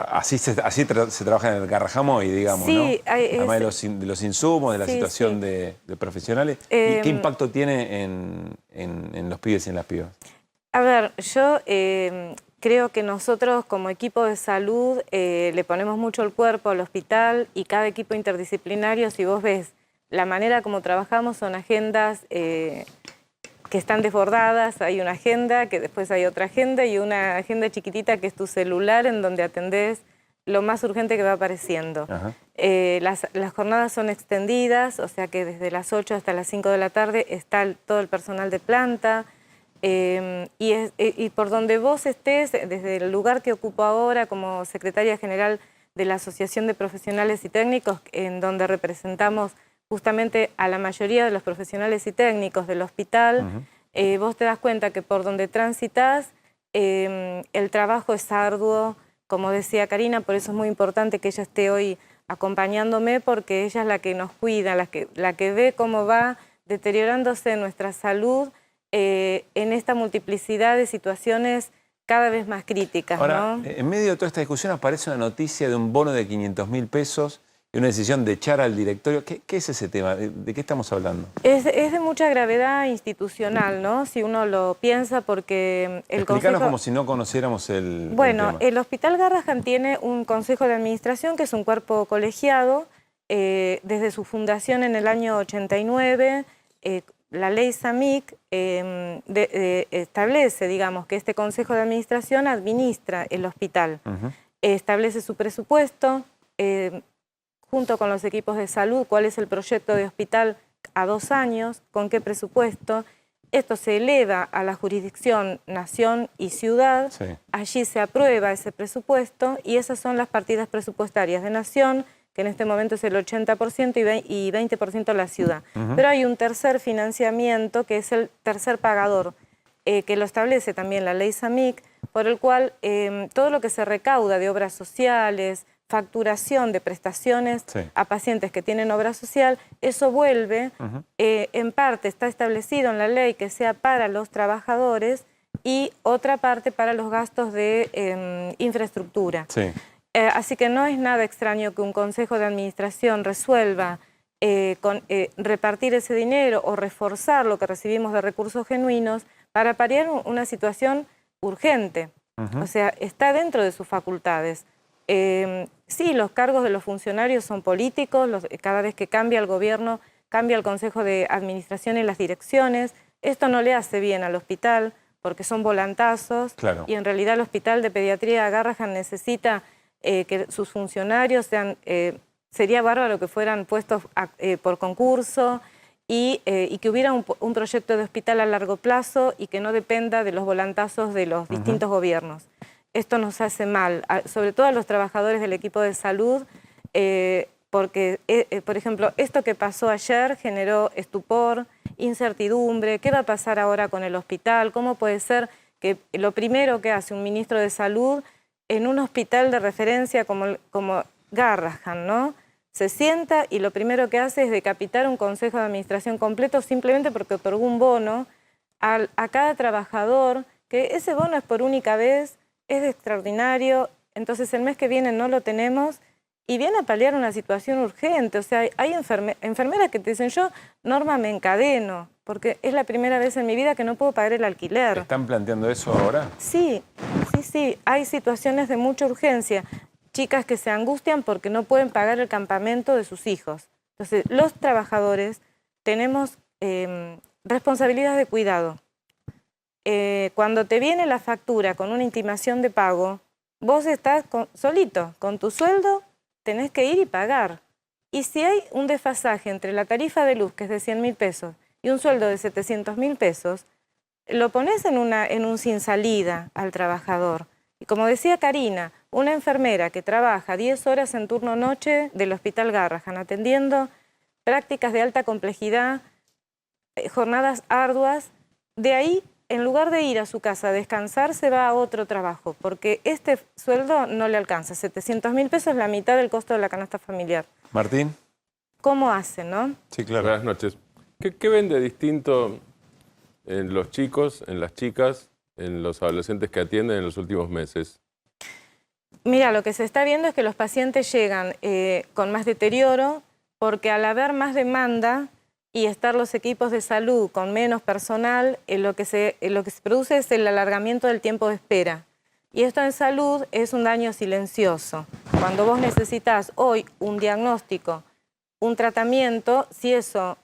así se trabaja en el Garrahan hoy, digamos, sí, ¿no? Además de los insumos, de la situación de profesionales. ¿Y qué impacto tiene en los pibes y en las pibas? A ver, yo creo que nosotros como equipo de salud le ponemos mucho el cuerpo al hospital y cada equipo interdisciplinario, si vos ves la manera como trabajamos, son agendas que están desbordadas, hay una agenda, que después hay otra agenda y una agenda chiquitita que es tu celular en donde atendés lo más urgente que va apareciendo. Las jornadas son extendidas, o sea que desde las 8 hasta las 5 de la tarde está todo el personal de planta y por donde vos estés, desde el lugar que ocupo ahora como secretaria general de la Asociación de Profesionales y Técnicos, en donde representamos justamente a la mayoría de los profesionales y técnicos del hospital, vos te das cuenta que por donde transitas el trabajo es arduo, como decía Karina, por eso es muy importante que ella esté hoy acompañándome, porque ella es la que nos cuida, la que ve cómo va deteriorándose nuestra salud en esta multiplicidad de situaciones cada vez más críticas. Ahora, ¿no? En medio de toda esta discusión aparece una noticia de un bono de 500.000 pesos y una decisión de echar al directorio. ¿Qué es ese tema? ¿De qué estamos hablando? Es de mucha gravedad institucional, ¿no? Si uno lo piensa, porque el Explícanos como si no conociéramos el Bueno, tema. el Hospital Garrahan tiene un consejo de administración que es un cuerpo colegiado. Desde su fundación en el año 89, la ley SAMIC establece, digamos, que este consejo de administración administra el hospital. Establece su presupuesto, junto con los equipos de salud, cuál es el proyecto de hospital a 2 años, con qué presupuesto. Esto se eleva a la jurisdicción nación y ciudad, allí se aprueba ese presupuesto y esas son las partidas presupuestarias de nación, que en este momento es el 80% y 20% la ciudad. Pero hay un tercer financiamiento, que es el tercer pagador, que lo establece también la ley SAMIC, por el cual todo lo que se recauda de obras sociales, facturación de prestaciones a pacientes que tienen obra social, eso vuelve, en parte está establecido en la ley que sea para los trabajadores y otra parte para los gastos de infraestructura. Así que no es nada extraño que un consejo de administración resuelva repartir ese dinero o reforzar lo que recibimos de recursos genuinos para paliar una situación urgente. O sea, está dentro de sus facultades. Sí, los cargos de los funcionarios son políticos, cada vez que cambia el gobierno, cambia el Consejo de Administración y las direcciones. Esto no le hace bien al hospital porque son volantazos, Claro. y en realidad el Hospital de Pediatría de Garrahan necesita que sus funcionarios sean... sería bárbaro que fueran puestos por concurso y que hubiera un proyecto de hospital a largo plazo y que no dependa de los volantazos de los distintos gobiernos. Esto nos hace mal, sobre todo a los trabajadores del equipo de salud, porque, por ejemplo, esto que pasó ayer generó estupor, incertidumbre. ¿Qué va a pasar ahora con el hospital? ¿Cómo puede ser que lo primero que hace un ministro de salud en un hospital de referencia como Garrahan, ¿no? Se sienta y lo primero que hace es decapitar un consejo de administración completo simplemente porque otorgó un bono a cada trabajador, que ese bono es por única vez, es extraordinario, entonces el mes que viene no lo tenemos y viene a paliar una situación urgente. O sea, hay enfermeras que te dicen, yo, Norma, me encadeno, porque es la primera vez en mi vida que no puedo pagar el alquiler. ¿Están planteando eso ahora? Sí, hay situaciones de mucha urgencia. Chicas que se angustian porque no pueden pagar el campamento de sus hijos. Entonces, los trabajadores tenemos responsabilidad de cuidado. Cuando te viene la factura con una intimación de pago, vos estás solito, con tu sueldo, tenés que ir y pagar. Y si hay un desfasaje entre la tarifa de luz, que es de 100.000 pesos, y un sueldo de 700.000 pesos, lo pones en un sin salida al trabajador. Y como decía Karina, una enfermera que trabaja 10 horas en turno noche del Hospital Garrahan, atendiendo prácticas de alta complejidad, jornadas arduas, de ahí, en lugar de ir a su casa a descansar, se va a otro trabajo, porque este sueldo no le alcanza. 700.000 pesos es la mitad del costo de la canasta familiar. Martín. ¿Cómo hacen, no? Sí, claro. Buenas noches. ¿Qué ven de distinto en los chicos, en las chicas, en los adolescentes que atienden en los últimos meses? Mira, lo que se está viendo es que los pacientes llegan con más deterioro, porque al haber más demanda y estar los equipos de salud con menos personal, lo que se produce es el alargamiento del tiempo de espera. Y esto en salud es un daño silencioso. Cuando vos necesitas hoy un diagnóstico, un tratamiento, si eso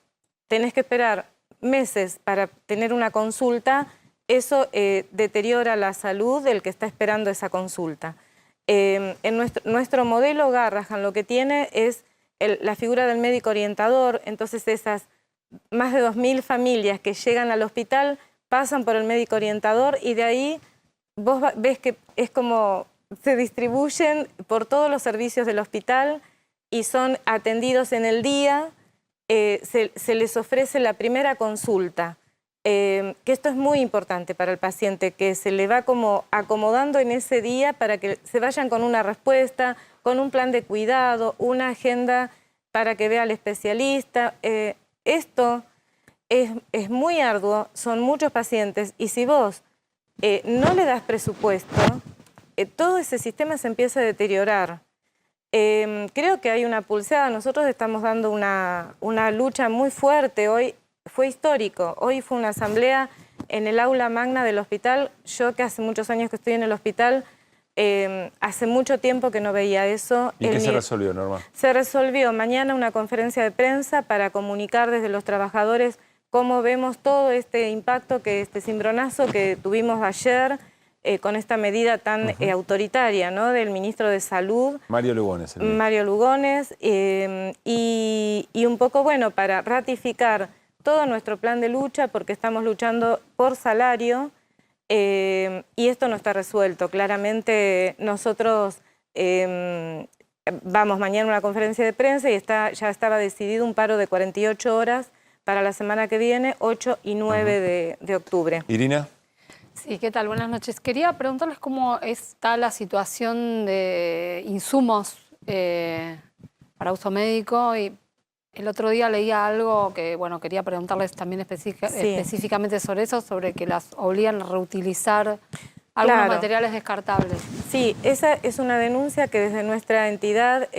tenés que esperar meses para tener una consulta, eso deteriora la salud del que está esperando esa consulta. En nuestro modelo Garrahan lo que tiene es la figura del médico orientador, entonces esas más de 2.000 familias que llegan al hospital pasan por el médico orientador y de ahí vos ves que es como se distribuyen por todos los servicios del hospital y son atendidos en el día, se les ofrece la primera consulta. Que esto es muy importante para el paciente, que se le va como acomodando en ese día para que se vayan con una respuesta, con un plan de cuidado, una agenda para que vea al especialista. Esto es muy arduo, son muchos pacientes y si vos no le das presupuesto, todo ese sistema se empieza a deteriorar. Creo que hay una pulseada, nosotros estamos dando una lucha muy fuerte hoy. Fue histórico. Hoy fue una asamblea en el aula magna del hospital. Yo, que hace muchos años que estoy en el hospital, hace mucho tiempo que no veía eso. ¿Y qué se resolvió, Norma? Se resolvió mañana una conferencia de prensa para comunicar desde los trabajadores cómo vemos todo este impacto, este cimbronazo que tuvimos ayer con esta medida tan autoritaria, ¿no?, del ministro de Salud. Mario Lugones. Mario Lugones. Y un poco, bueno, para ratificar todo nuestro plan de lucha, porque estamos luchando por salario y esto no está resuelto. Claramente nosotros vamos mañana a una conferencia de prensa y ya estaba decidido un paro de 48 horas para la semana que viene, 8 y 9 de octubre. Irina. Sí, ¿qué tal? Buenas noches. Quería preguntarles cómo está la situación de insumos para uso médico y el otro día leía algo que, bueno, quería preguntarles también específicamente sobre eso, sobre que las obligan a reutilizar algunos materiales descartables. Sí, esa es una denuncia que desde nuestra entidad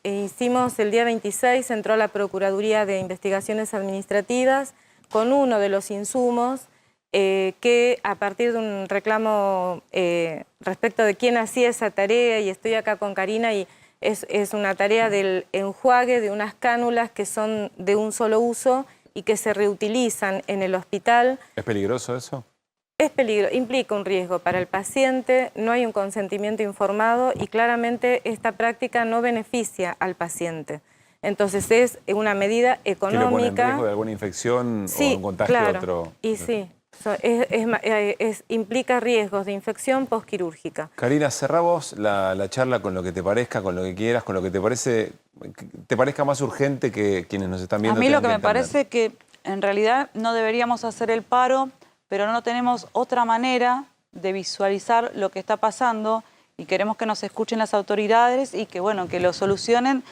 hicimos el día 26, entró a la Procuraduría de Investigaciones Administrativas con uno de los insumos que a partir de un reclamo respecto de quién hacía esa tarea, y estoy acá con Karina, y es una tarea del enjuague de unas cánulas que son de un solo uso y que se reutilizan en el hospital. ¿Es peligroso eso? Es peligro, implica un riesgo para el paciente, no hay un consentimiento informado y claramente esta práctica no beneficia al paciente. Entonces es una medida económica. ¿Que lo pone en riesgo de alguna infección o un contagio claro, de otro? Y sí, implica riesgos de infección postquirúrgica. Karina, cerrá vos la charla con lo que te parezca, con lo que quieras, con lo que te parezca más urgente que quienes nos están viendo. A mí lo que me parece que en realidad no deberíamos hacer el paro, pero no tenemos otra manera de visualizar lo que está pasando y queremos que nos escuchen las autoridades y que, bueno, que lo solucionen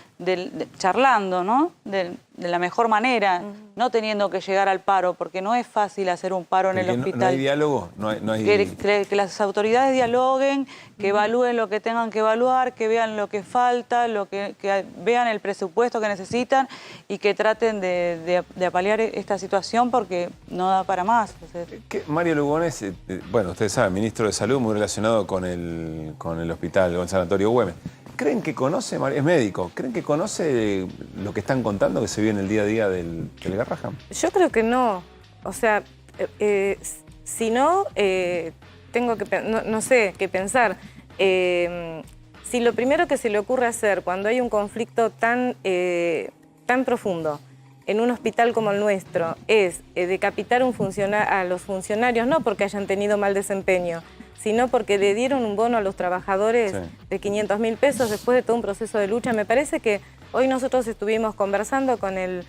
charlando, ¿no? De la mejor manera, no teniendo que llegar al paro, porque no es fácil hacer un paro en el hospital. ¿No hay diálogo? No hay... Que las autoridades dialoguen, que evalúen lo que tengan que evaluar, que vean lo que falta, que vean el presupuesto que necesitan y que traten de paliar esta situación porque no da para más. Mario Lugones, bueno, ustedes saben, ministro de Salud, muy relacionado con el hospital, con el Sanatorio Güemes. ¿Creen que conoce, es médico, creen que conoce lo que están contando que se vive en el día a día del Garrahan? Yo creo que no. O sea, si no, tengo que, no sé qué pensar. Si lo primero que se le ocurre hacer cuando hay un conflicto tan profundo en un hospital como el nuestro es decapitar a los funcionarios, no porque hayan tenido mal desempeño, sino porque le dieron un bono a los trabajadores de 500.000 pesos después de todo un proceso de lucha. Me parece que hoy nosotros estuvimos conversando con el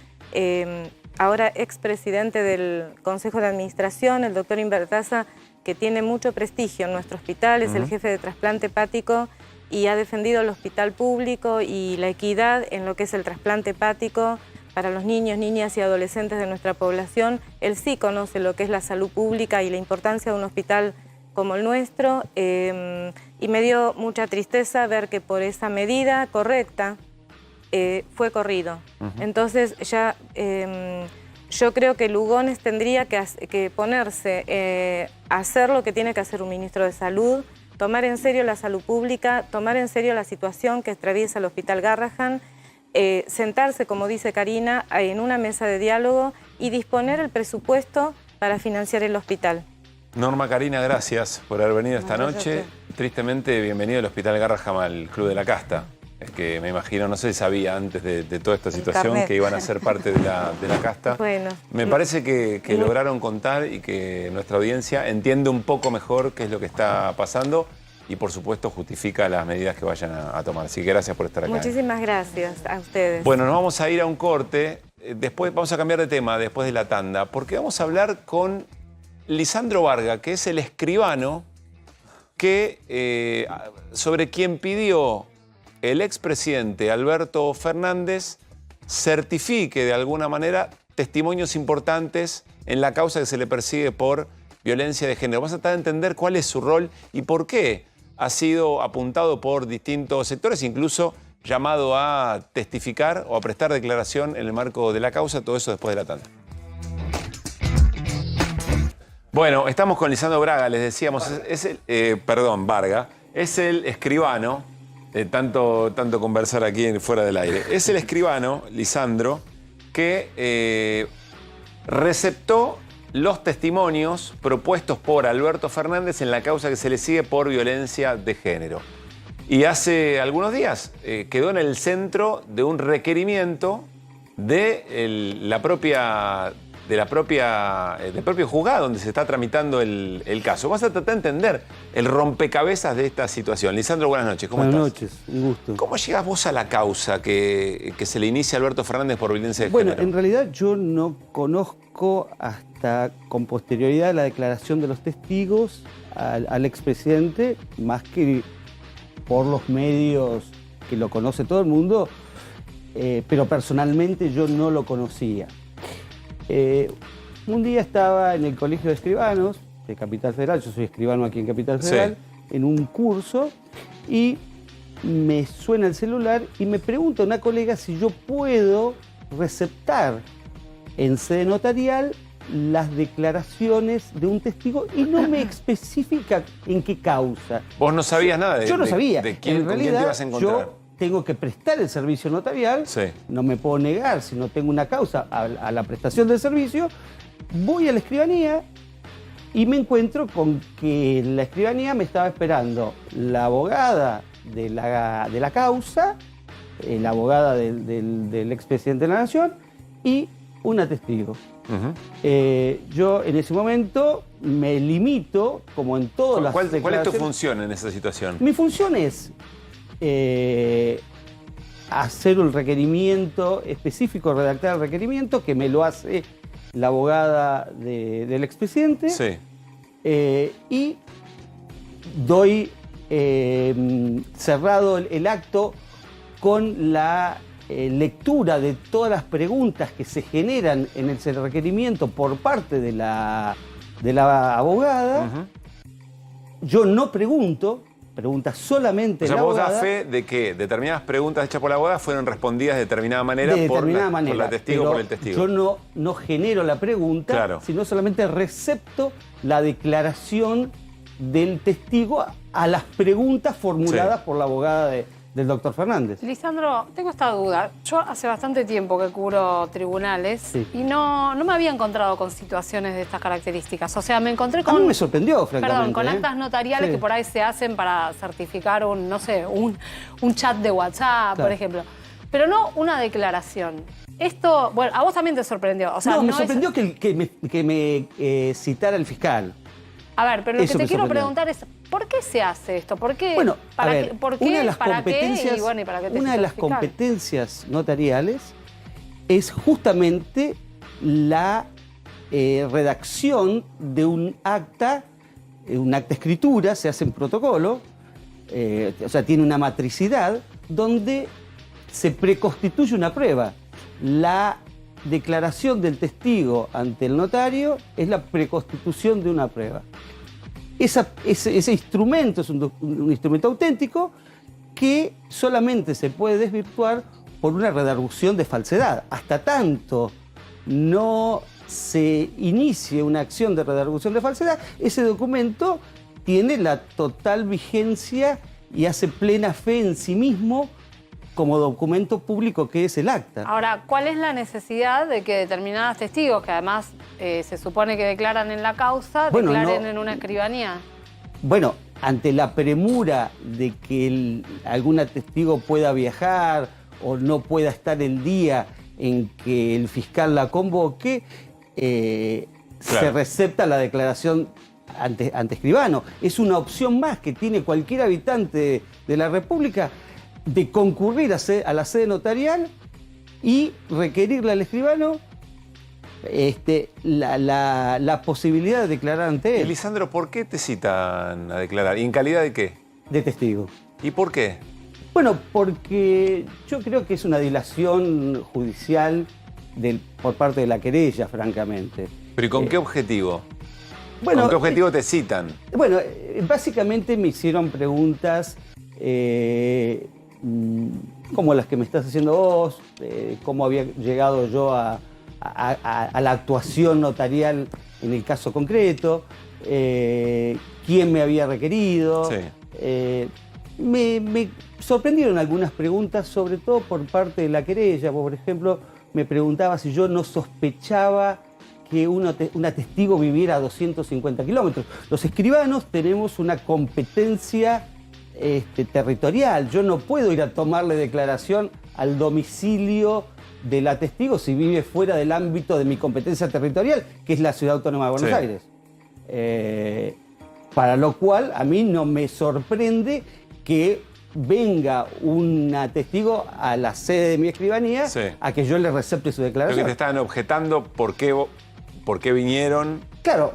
ahora expresidente del Consejo de Administración, el doctor Invertaza, que tiene mucho prestigio en nuestro hospital, es el jefe de trasplante hepático y ha defendido el hospital público y la equidad en lo que es el trasplante hepático para los niños, niñas y adolescentes de nuestra población. Él sí conoce lo que es la salud pública y la importancia de un hospital como el nuestro, y me dio mucha tristeza ver que por esa medida correcta fue corrido. Entonces ya yo creo que Lugones tendría que ponerse a hacer lo que tiene que hacer un ministro de Salud, tomar en serio la salud pública, tomar en serio la situación que atraviesa el Hospital Garrahan, sentarse, como dice Karina, en una mesa de diálogo y disponer el presupuesto para financiar el hospital. Norma, Karina, gracias por haber venido esta noche. Tristemente, bienvenido al Hospital Garrahan al Club de la Casta. Es que me imagino, no sé si sabía antes de toda esta situación que iban a ser parte de la casta. Bueno. Me parece que lograron contar y que nuestra audiencia entiende un poco mejor qué es lo que está pasando y, por supuesto, justifica las medidas que vayan a tomar. Así que gracias por estar acá. Muchísimas gracias a ustedes. Bueno, nos vamos a ir a un corte. Después vamos a cambiar de tema después de la tanda, porque vamos a hablar con Lisandro Varga, que es el escribano sobre quien pidió el expresidente Alberto Fernández certifique de alguna manera testimonios importantes en la causa que se le persigue por violencia de género. Vamos a tratar de entender cuál es su rol y por qué ha sido apuntado por distintos sectores, incluso llamado a testificar o a prestar declaración en el marco de la causa. Todo eso después de la tanda. Bueno, estamos con Lisandro Varga, les decíamos, Varga, es el escribano, tanto conversar aquí fuera del aire, es el escribano, Lisandro, que receptó los testimonios propuestos por Alberto Fernández en la causa que se le sigue por violencia de género. Y hace algunos días quedó en el centro de un requerimiento del propio juzgado donde se está tramitando el caso. Vas a tratar de entender el rompecabezas de esta situación. Lisandro, buenas noches. ¿Cómo estás? Buenas noches, un gusto. ¿Cómo llegas vos a la causa que se le inicia a Alberto Fernández por violencia de género? Bueno, en realidad yo no conozco hasta con posterioridad la declaración de los testigos al expresidente, más que por los medios que lo conoce todo el mundo, pero personalmente yo no lo conocía. Un día estaba en el Colegio de Escribanos de Capital Federal, yo soy escribano aquí en Capital Federal, en un curso, y me suena el celular y me pregunta una colega si yo puedo receptar en sede notarial las declaraciones de un testigo y no me especifica en qué causa. Vos no sabías nada Yo no sabía. de quién, En con quién te realidad, ibas a encontrar. yo tengo que prestar el servicio notarial, no me puedo negar si no tengo una causa a la prestación del servicio, voy a la escribanía y me encuentro con que en la escribanía me estaba esperando la abogada de la causa, la abogada del expresidente de la Nación y una testigo. Yo en ese momento me limito, como en todas las ¿Cuál es tu declaraciones. función en esa situación? Mi función es hacer un requerimiento específico, redactar el requerimiento, que me lo hace la abogada del expresidente. Sí. Y doy cerrado el acto con la lectura de todas las preguntas que se generan en el requerimiento por parte de la abogada. Yo no pregunta solamente O sea, la vos abogada. das fe de que determinadas preguntas hechas por la abogada fueron respondidas de determinada manera, De por determinada la manera, testigo o pero por el testigo. Yo no genero la pregunta, Claro. sino solamente recepto la declaración del testigo a las preguntas formuladas por la abogada del doctor Fernández. Lisandro, tengo esta duda. Yo hace bastante tiempo que cubro tribunales y no me había encontrado con situaciones de estas características. O sea, me encontré con... A mí me sorprendió, francamente. Perdón, con actas notariales que por ahí se hacen para certificar un chat de WhatsApp, por ejemplo. Pero no una declaración. Esto, bueno, a vos también te sorprendió. O sea, no, me sorprendió que me citara el fiscal. A ver, pero lo Eso que te me quiero sorprendió. preguntar es, ¿por qué se hace esto? ¿Por qué? Bueno, ¿Para a ver, qué? ¿Por qué? una de las ¿Para qué? competencias, Y bueno, ¿y para qué te una de cita el las fiscal? competencias notariales es justamente la redacción de un acta escritura, se hace en protocolo, o sea, tiene una matricidad donde se preconstituye una prueba. La declaración del testigo ante el notario es la preconstitución de una prueba. Ese instrumento es un instrumento auténtico que solamente se puede desvirtuar por una redargución de falsedad. Hasta tanto no se inicie una acción de redargución de falsedad, ese documento tiene la total vigencia y hace plena fe en sí mismo como documento público que es el acta. Ahora, ¿cuál es la necesidad de que determinados testigos, que además se supone que declaran en la causa, declaren en una escribanía? Bueno, ante la premura de que algún testigo pueda viajar o no pueda estar el día en que el fiscal la convoque, se recepta la declaración ante escribano. Es una opción más que tiene cualquier habitante de la República de concurrir a la sede notarial y requerirle al escribano la posibilidad de declarar ante él. Y Lisandro, ¿por qué te citan a declarar? ¿Y en calidad de qué? De testigo. ¿Y por qué? Bueno, porque yo creo que es una dilación judicial por parte de la querella, francamente. ¿Pero y con qué objetivo? Bueno, ¿Con qué objetivo te citan? Bueno, básicamente me hicieron preguntas como las que me estás haciendo vos, cómo había llegado yo a la actuación notarial en el caso concreto, quién me había requerido. Me sorprendieron algunas preguntas, sobre todo por parte de la querella. Por ejemplo, me preguntaba si yo no sospechaba que una testigo viviera a 250 kilómetros. Los escribanos tenemos una competencia territorial. Yo no puedo ir a tomarle declaración al domicilio de la testigo si vive fuera del ámbito de mi competencia territorial, que es la Ciudad Autónoma de Buenos Aires. Para lo cual a mí no me sorprende que venga una testigo a la sede de mi escribanía a que yo le recepte su Creo declaración. que te estaban objetando por qué vinieron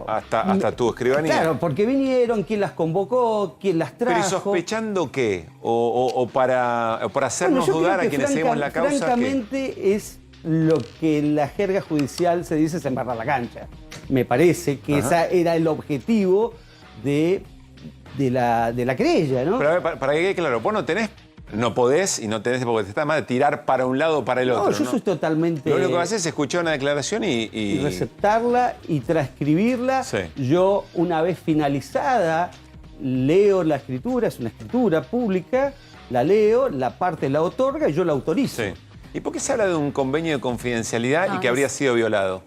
hasta tu escribanía. Claro, porque vinieron, quién las convocó, quién las trajo. ¿Pero y sospechando qué? ¿O para hacernos Bueno, yo dudar creo a quienes que seguimos la causa? francamente es lo que en la jerga judicial se dice es embarrar la cancha. Me parece que ese era el objetivo de la querella, ¿no? Pero a ver, para que quede claro, vos no tenés no podés y no tenés, porque te está más de tirar para un lado o para el otro. No, yo soy totalmente... Lo único que haces es escuchar una declaración y receptarla y transcribirla. Sí. Yo, una vez finalizada, leo la escritura, es una escritura pública, la leo, la parte la otorga y yo la autorizo. Sí. ¿Y por qué se habla de un convenio de confidencialidad y que habría sido violado?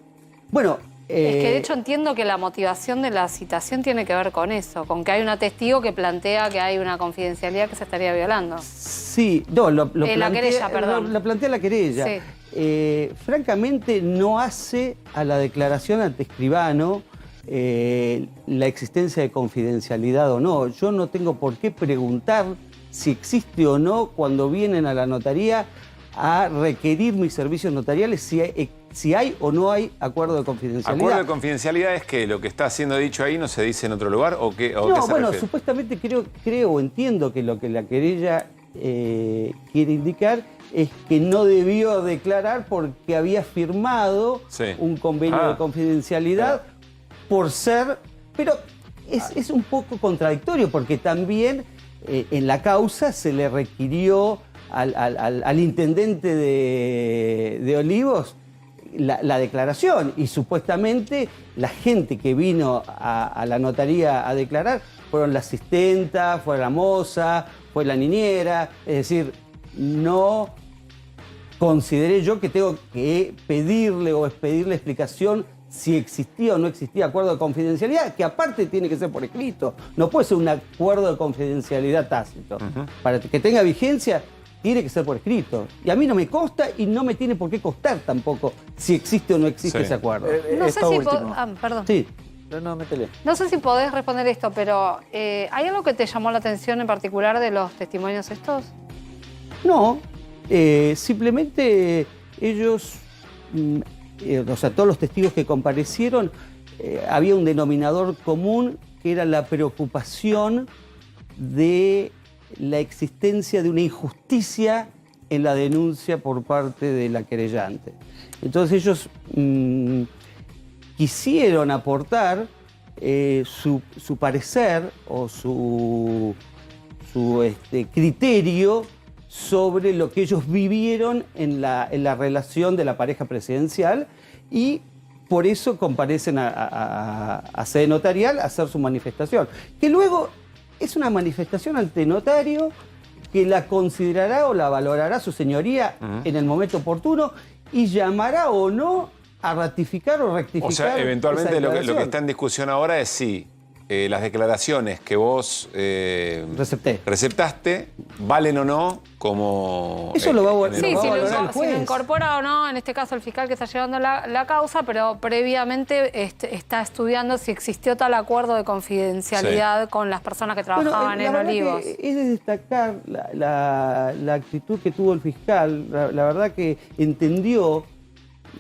Bueno... Es que de hecho entiendo que la motivación de la citación tiene que ver con eso, con que hay una testigo que plantea que hay una confidencialidad que se estaría violando. Sí, no, la querella, perdón. La plantea la querella. Sí. Francamente no hace a la declaración ante escribano la existencia de confidencialidad o no. Yo no tengo por qué preguntar si existe o no cuando vienen a la notaría a requerir mis servicios notariales, si hay o no hay acuerdo de confidencialidad. ¿Acuerdo de confidencialidad es que lo que está siendo dicho ahí no se dice en otro lugar o qué? No, bueno, supuestamente creo o entiendo que lo que la querella quiere indicar es que no debió declarar porque había firmado un convenio de confidencialidad por ser... Pero es un poco contradictorio porque también en la causa se le requirió al intendente de Olivos la declaración y supuestamente la gente que vino a la notaría a declarar fueron la asistenta, fue la moza, fue la niñera, es decir, no consideré yo que tengo que pedirle o expedirle explicación si existía o no existía acuerdo de confidencialidad, que aparte tiene que ser por escrito, no puede ser un acuerdo de confidencialidad tácito. Para que tenga vigencia tiene que ser por escrito. Y a mí no me consta y no me tiene por qué costar tampoco si existe o no existe ese acuerdo. No sé si perdón. Sí. No, métele. No sé si podés responder esto, pero ¿hay algo que te llamó la atención en particular de los testimonios estos? No, simplemente ellos, o sea, todos los testigos que comparecieron, había un denominador común que era la preocupación de la existencia de una injusticia en la denuncia por parte de la querellante. Entonces ellos quisieron aportar su parecer o su criterio sobre lo que ellos vivieron en la relación de la pareja presidencial y por eso comparecen a sede notarial a hacer su manifestación. Que luego es una manifestación ante notario que la considerará o la valorará su señoría en el momento oportuno y llamará o no a ratificar o rectificar. O sea, eventualmente lo que está en discusión ahora es si las declaraciones que vos receptaste valen o no como... Eso lo va a si lo incorpora o no, en este caso el fiscal que está llevando la causa, pero previamente está estudiando si existió tal acuerdo de confidencialidad con las personas que trabajaban en Olivos. Es de destacar la actitud que tuvo el fiscal. La verdad que entendió,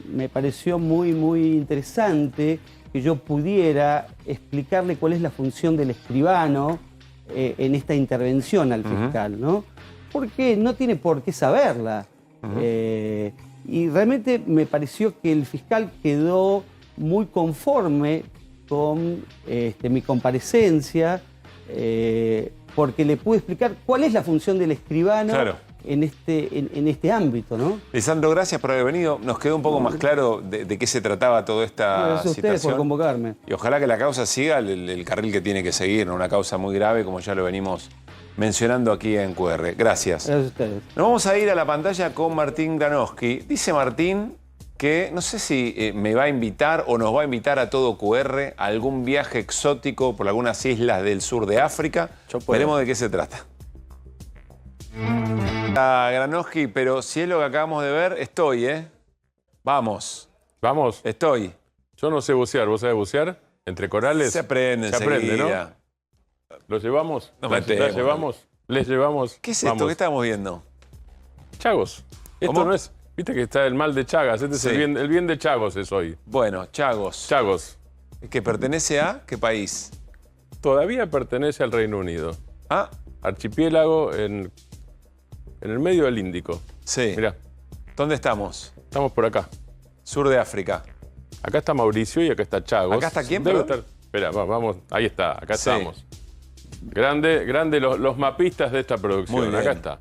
me pareció muy, muy interesante que yo pudiera explicarle cuál es la función del escribano en esta intervención al fiscal, ¿no? Porque no tiene por qué saberla. Y realmente me pareció que el fiscal quedó muy conforme con mi comparecencia, porque le pude explicar cuál es la función del escribano en este ámbito, ¿no? Lisandro, gracias por haber venido. Nos quedó un poco más claro de qué se trataba toda esta situación. Ustedes por convocarme. Y ojalá que la causa siga el carril que tiene que seguir, ¿no? Una causa muy grave, como ya lo venimos mencionando aquí en QR. Gracias. Gracias a ustedes. Nos vamos a ir a la pantalla con Martín Granowski. Dice Martín que no sé si me va a invitar o nos va a invitar a todo QR a algún viaje exótico por algunas islas del sur de África. Veremos de qué se trata. Granowski, pero si es lo que acabamos de ver, estoy, Vamos. ¿Vamos? Estoy. Yo no sé bucear. ¿Vos sabés bucear? ¿Entre corales? Se aprende ¿no? ¿Lo llevamos? ¿Les llevamos? ¿Qué es esto? ¿Qué estamos viendo? Chagos. Esto no es... Viste que está el mal de Chagas. Este es el bien de Chagos es hoy. Bueno, Chagos. Chagos. ¿Que pertenece a qué país? Todavía pertenece al Reino Unido. Ah. Archipiélago en el medio del Índico. Sí. Mirá. ¿Dónde estamos? Estamos por acá. Sur de África. Acá está Mauricio y acá está Chagos. ¿Acá está quién? Debe estar... Espera, vamos. Ahí está. Acá estamos. Grande los mapistas de esta producción. Muy bien. Acá está.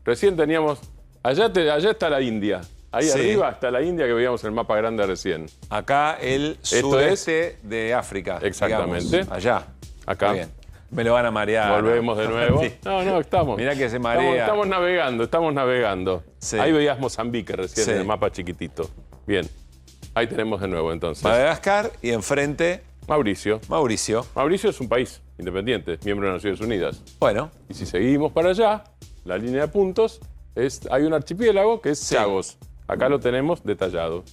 Recién teníamos... Allá está la India. Ahí Sí. arriba está la India que veíamos en el mapa grande recién. Acá el sudeste de África. Exactamente. Digamos, allá. Acá. Está bien. Me lo van a marear. Volvemos de nuevo. Sí. No, estamos. Mirá que se marea. Estamos navegando. Sí. Ahí veías Mozambique recién Sí. en el mapa chiquitito. Bien. Ahí tenemos de nuevo entonces. Madagascar y enfrente... Mauricio. Mauricio. Mauricio es un país independiente, miembro de las Naciones Unidas. Bueno. Y si seguimos para allá, la línea de puntos, hay un archipiélago que es Chagos. Acá lo tenemos detallado.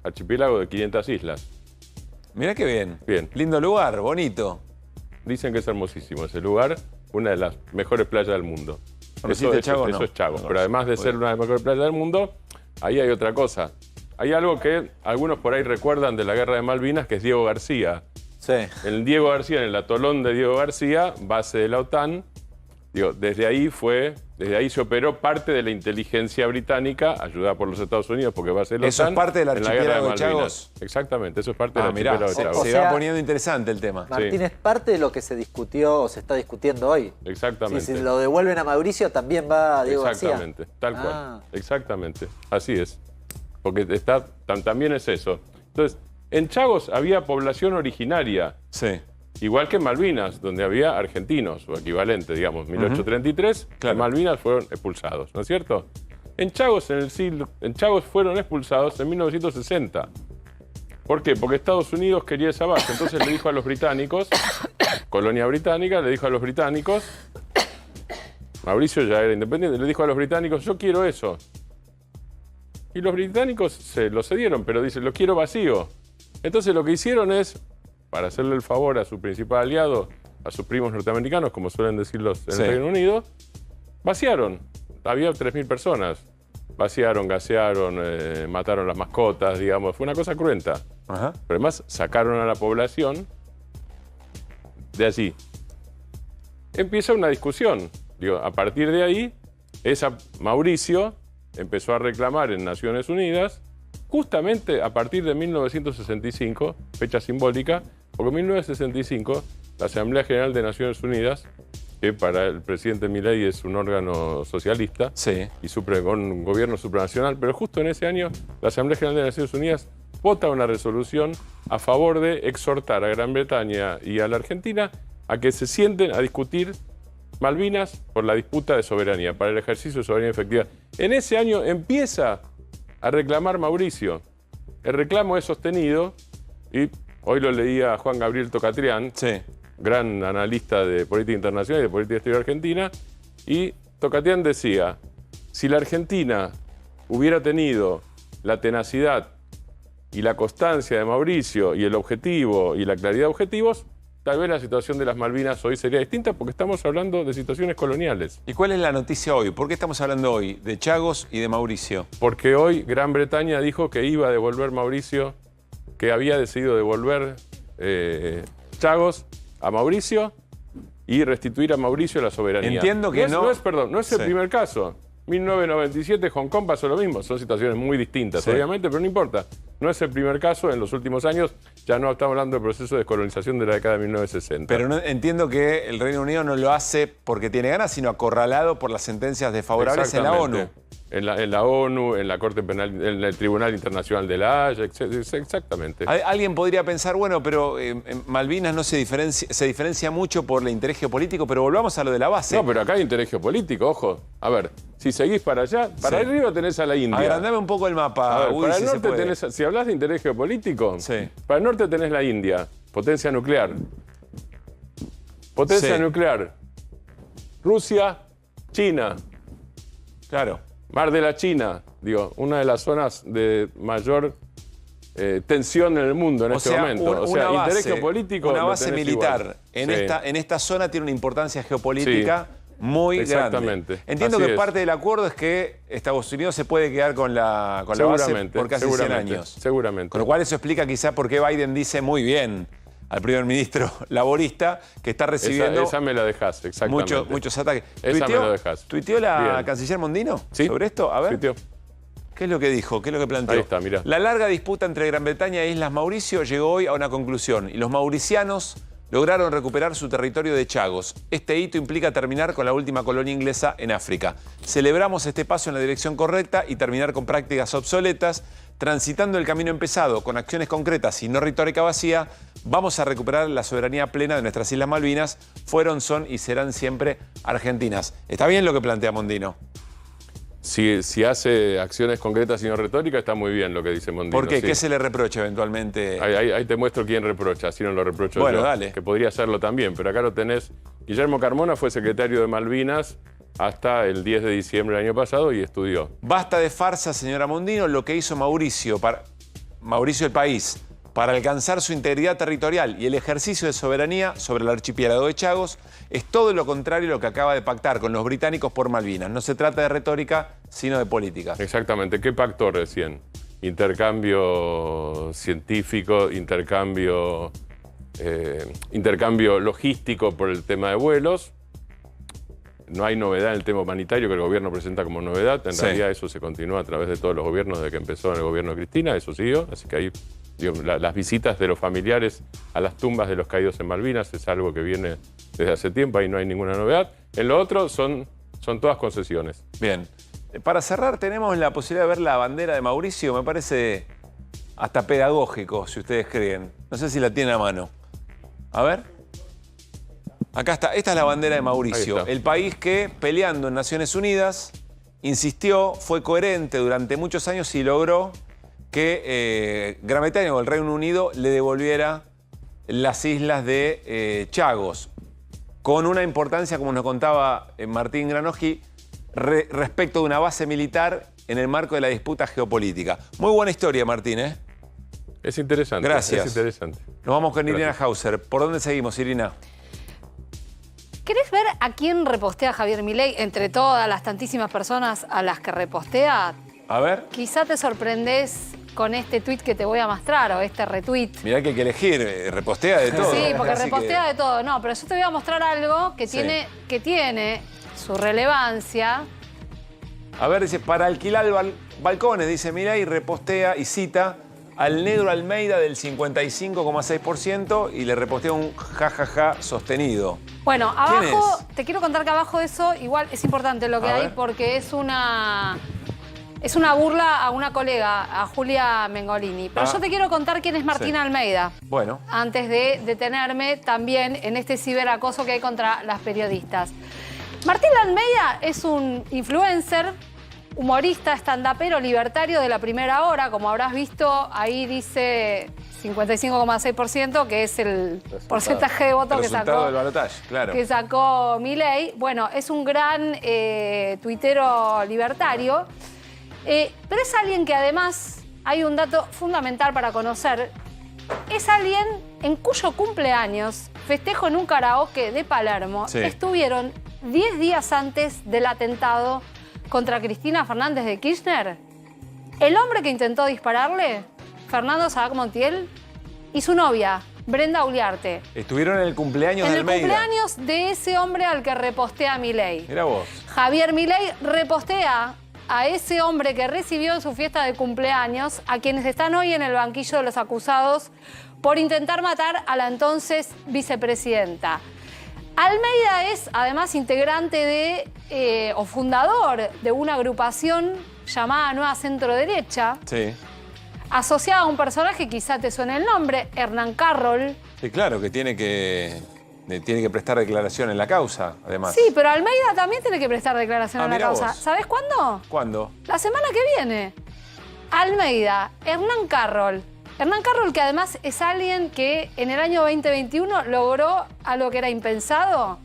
Archipiélago de 500 islas. Mirá qué bien. Bien. Lindo lugar, bonito. Dicen que es hermosísimo ese lugar, una de las mejores playas del mundo. ¿Conociste Chagos? Eso No. es Chagos. No, Pero además de ser una de las mejores playas del mundo, ahí hay otra cosa. Hay algo que algunos por ahí recuerdan de la Guerra de Malvinas, que es Diego García. Sí. El Diego García, en el atolón de Diego García, base de la OTAN, desde ahí se operó parte de la inteligencia británica, ayudada por los Estados Unidos, porque base de la ¿Eso OTAN. es parte del en la Guerra archipiélago de Malvinas. Chagos? Exactamente, eso es parte del Mirá, archipiélago de Chagos. se va poniendo interesante el tema. Martín, es parte de lo que se discutió o se está discutiendo hoy. Exactamente. Si lo devuelven a Mauricio, también va a Diego Exactamente, García. tal cual. Exactamente, así es. Porque también es eso. Entonces, en Chagos había población originaria. Sí. Igual que en Malvinas, donde había argentinos, o equivalente, digamos, 1833, Claro. en Malvinas fueron expulsados, ¿no es cierto? En Chagos fueron expulsados en 1960. ¿Por qué? Porque Estados Unidos quería esa base. Entonces le dijo a los británicos, colonia británica, le dijo a los británicos, Mauricio ya era independiente, le dijo a los británicos, yo quiero eso. Y los británicos se lo cedieron, pero dicen, lo quiero vacío. Entonces lo que hicieron es, para hacerle el favor a su principal aliado, a sus primos norteamericanos, como suelen decirlos en el Reino Unido, vaciaron. Había 3.000 personas. Vaciaron, gasearon, mataron las mascotas, digamos. Fue una cosa cruenta. Ajá. Pero además sacaron a la población de allí. Empieza una discusión. A partir de ahí, Mauricio empezó a reclamar en Naciones Unidas, justamente a partir de 1965, fecha simbólica, porque en 1965 la Asamblea General de Naciones Unidas, que para el presidente Milei es un órgano socialista y con un gobierno supranacional, pero justo en ese año la Asamblea General de Naciones Unidas vota una resolución a favor de exhortar a Gran Bretaña y a la Argentina a que se sienten a discutir Malvinas por la disputa de soberanía, para el ejercicio de soberanía efectiva. En ese año empieza a reclamar Mauricio. El reclamo es sostenido, y hoy lo leía Juan Gabriel Tocatrián, gran analista de política internacional y de política exterior argentina, y Tocatrián decía, si la Argentina hubiera tenido la tenacidad y la constancia de Mauricio y el objetivo y la claridad de objetivos, tal vez la situación de las Malvinas hoy sería distinta, porque estamos hablando de situaciones coloniales. ¿Y cuál es la noticia hoy? ¿Por qué estamos hablando hoy de Chagos y de Mauricio? Porque hoy Gran Bretaña dijo que iba a devolver Mauricio, que había decidido devolver Chagos a Mauricio y restituir a Mauricio la soberanía. Entiendo que no... no es el primer caso. 1997 Hong Kong pasó lo mismo. Son situaciones muy distintas, obviamente, pero no importa. No es el primer caso. En los últimos años ya no estamos hablando del proceso de descolonización de la década de 1960. Pero no, entiendo que el Reino Unido no lo hace porque tiene ganas, sino acorralado por las sentencias desfavorables en la ONU. En la ONU, en la Corte Penal, en el Tribunal Internacional de la Haya, exactamente. Alguien podría pensar, bueno, pero Malvinas no se diferencia mucho por el interés geopolítico, pero volvamos a lo de la base. No, pero acá hay interés geopolítico, ojo. A ver, si seguís para allá, para arriba tenés a la India. A ver, andame un poco el mapa, Woody, para el si norte se puede. tenés, si hablas de interés geopolítico, para el norte tenés la India, potencia nuclear. Potencia nuclear. Rusia, China. Claro. Mar de la China, una de las zonas de mayor tensión en el mundo en este momento. Interés geopolítico. Una base militar en esta zona tiene una importancia geopolítica muy grande. Entiendo que parte del acuerdo es que Estados Unidos se puede quedar con la base por casi 100 años. Seguramente. Con lo cual eso explica quizá por qué Biden dice muy bien al primer ministro laborista que está recibiendo... Esa me la dejás, exactamente. Muchos ataques. Esa me la dejás. ¿Tuiteó la canciller Mondino sobre esto? A ver. Tuiteó. ¿Qué es lo que dijo? ¿Qué es lo que planteó? Ahí está, mirá. La larga disputa entre Gran Bretaña e Islas Mauricio llegó hoy a una conclusión y los mauricianos lograron recuperar su territorio de Chagos. Este hito implica terminar con la última colonia inglesa en África. Celebramos este paso en la dirección correcta y terminar con prácticas obsoletas. Transitando el camino empezado con acciones concretas y no retórica vacía, vamos a recuperar la soberanía plena de nuestras Islas Malvinas. Fueron, son y serán siempre argentinas. ¿Está bien lo que plantea Mondino? Si hace acciones concretas y no retóricas, está muy bien lo que dice Mondino. ¿Por qué? Sí. ¿Qué se le reprocha eventualmente? Ahí te muestro quién reprocha, así no lo reprocho bueno, yo. Dale. Que podría hacerlo también, pero acá lo tenés. Guillermo Carmona fue secretario de Malvinas hasta el 10 de diciembre del año pasado y estudió. Basta de farsa, señora Mondino, lo que hizo Mauricio el País para alcanzar su integridad territorial y el ejercicio de soberanía sobre el archipiélago de Chagos es todo lo contrario a lo que acaba de pactar con los británicos por Malvinas. No se trata de retórica, sino de política. Exactamente. ¿Qué pactó recién? Intercambio científico, intercambio logístico por el tema de vuelos. No hay novedad en el tema humanitario que el gobierno presenta como novedad. En realidad eso se continúa a través de todos los gobiernos desde que empezó en el gobierno de Cristina, eso siguió. Así que ahí las visitas de los familiares a las tumbas de los caídos en Malvinas es algo que viene desde hace tiempo, ahí no hay ninguna novedad. En lo otro son todas concesiones. Bien. Para cerrar, tenemos la posibilidad de ver la bandera de Mauricio. Me parece hasta pedagógico, si ustedes creen. No sé si la tiene a mano. A ver. Acá está. Esta es la bandera de Mauricio. El país que, peleando en Naciones Unidas, insistió, fue coherente durante muchos años y logró que Gran Bretaña o el Reino Unido le devolviera las islas de Chagos, con una importancia, como nos contaba Martín Granoski, respecto de una base militar en el marco de la disputa geopolítica. Muy buena historia, Martín, ¿eh? Es interesante. Gracias. Es interesante. Nos vamos con Irina Hauser. ¿Por dónde seguimos, Irina? ¿Querés ver a quién repostea Javier Milei entre todas las tantísimas personas a las que repostea? A ver. Quizá te sorprendés con este tuit que te voy a mostrar o este retweet. Mirá que hay que elegir, repostea de todo. Sí, porque Así repostea de todo. No, pero yo te voy a mostrar algo que tiene su relevancia. A ver, dice, para alquilar balcones, dice Milei, repostea y cita al negro Almeida del 55,6% y le repostea un jajaja sostenido. Bueno, abajo, te quiero contar que abajo de eso igual es importante lo que hay porque es una burla a una colega, a Julia Mengolini. Pero yo te quiero contar quién es Martín Almeida. Bueno. Antes de detenerme también en este ciberacoso que hay contra las periodistas. Martín Almeida es un influencer, humorista, estandapero, libertario de la primera hora. Como habrás visto, ahí dice 55,6%, que es el porcentaje de votos del balotaje, claro. que sacó Milei. Bueno, es un gran tuitero libertario. Pero es alguien que además, hay un dato fundamental para conocer, es alguien en cuyo cumpleaños, festejo en un karaoke de Palermo, estuvieron 10 días antes del atentado contra Cristina Fernández de Kirchner. El hombre que intentó dispararle, Fernando Sabac Montiel, y su novia, Brenda Uliarte. Estuvieron en el cumpleaños de Almeida. En el cumpleaños de ese hombre al que repostea Milei. Mira vos. Javier Milei repostea a ese hombre que recibió en su fiesta de cumpleaños a quienes están hoy en el banquillo de los acusados por intentar matar a la entonces vicepresidenta. Almeida es además integrante o fundador de una agrupación llamada Nueva Centro Derecha, asociada a un personaje, quizá te suene el nombre, Hernán Carroll. Sí, claro, que tiene que prestar declaración en la causa, además. Sí, pero Almeida también tiene que prestar declaración en la mirá causa. vos. ¿Sabés cuándo? ¿Cuándo? La semana que viene. Almeida, Hernán Carroll. Hernán Carroll, que además es alguien que en el año 2021 logró algo que era impensado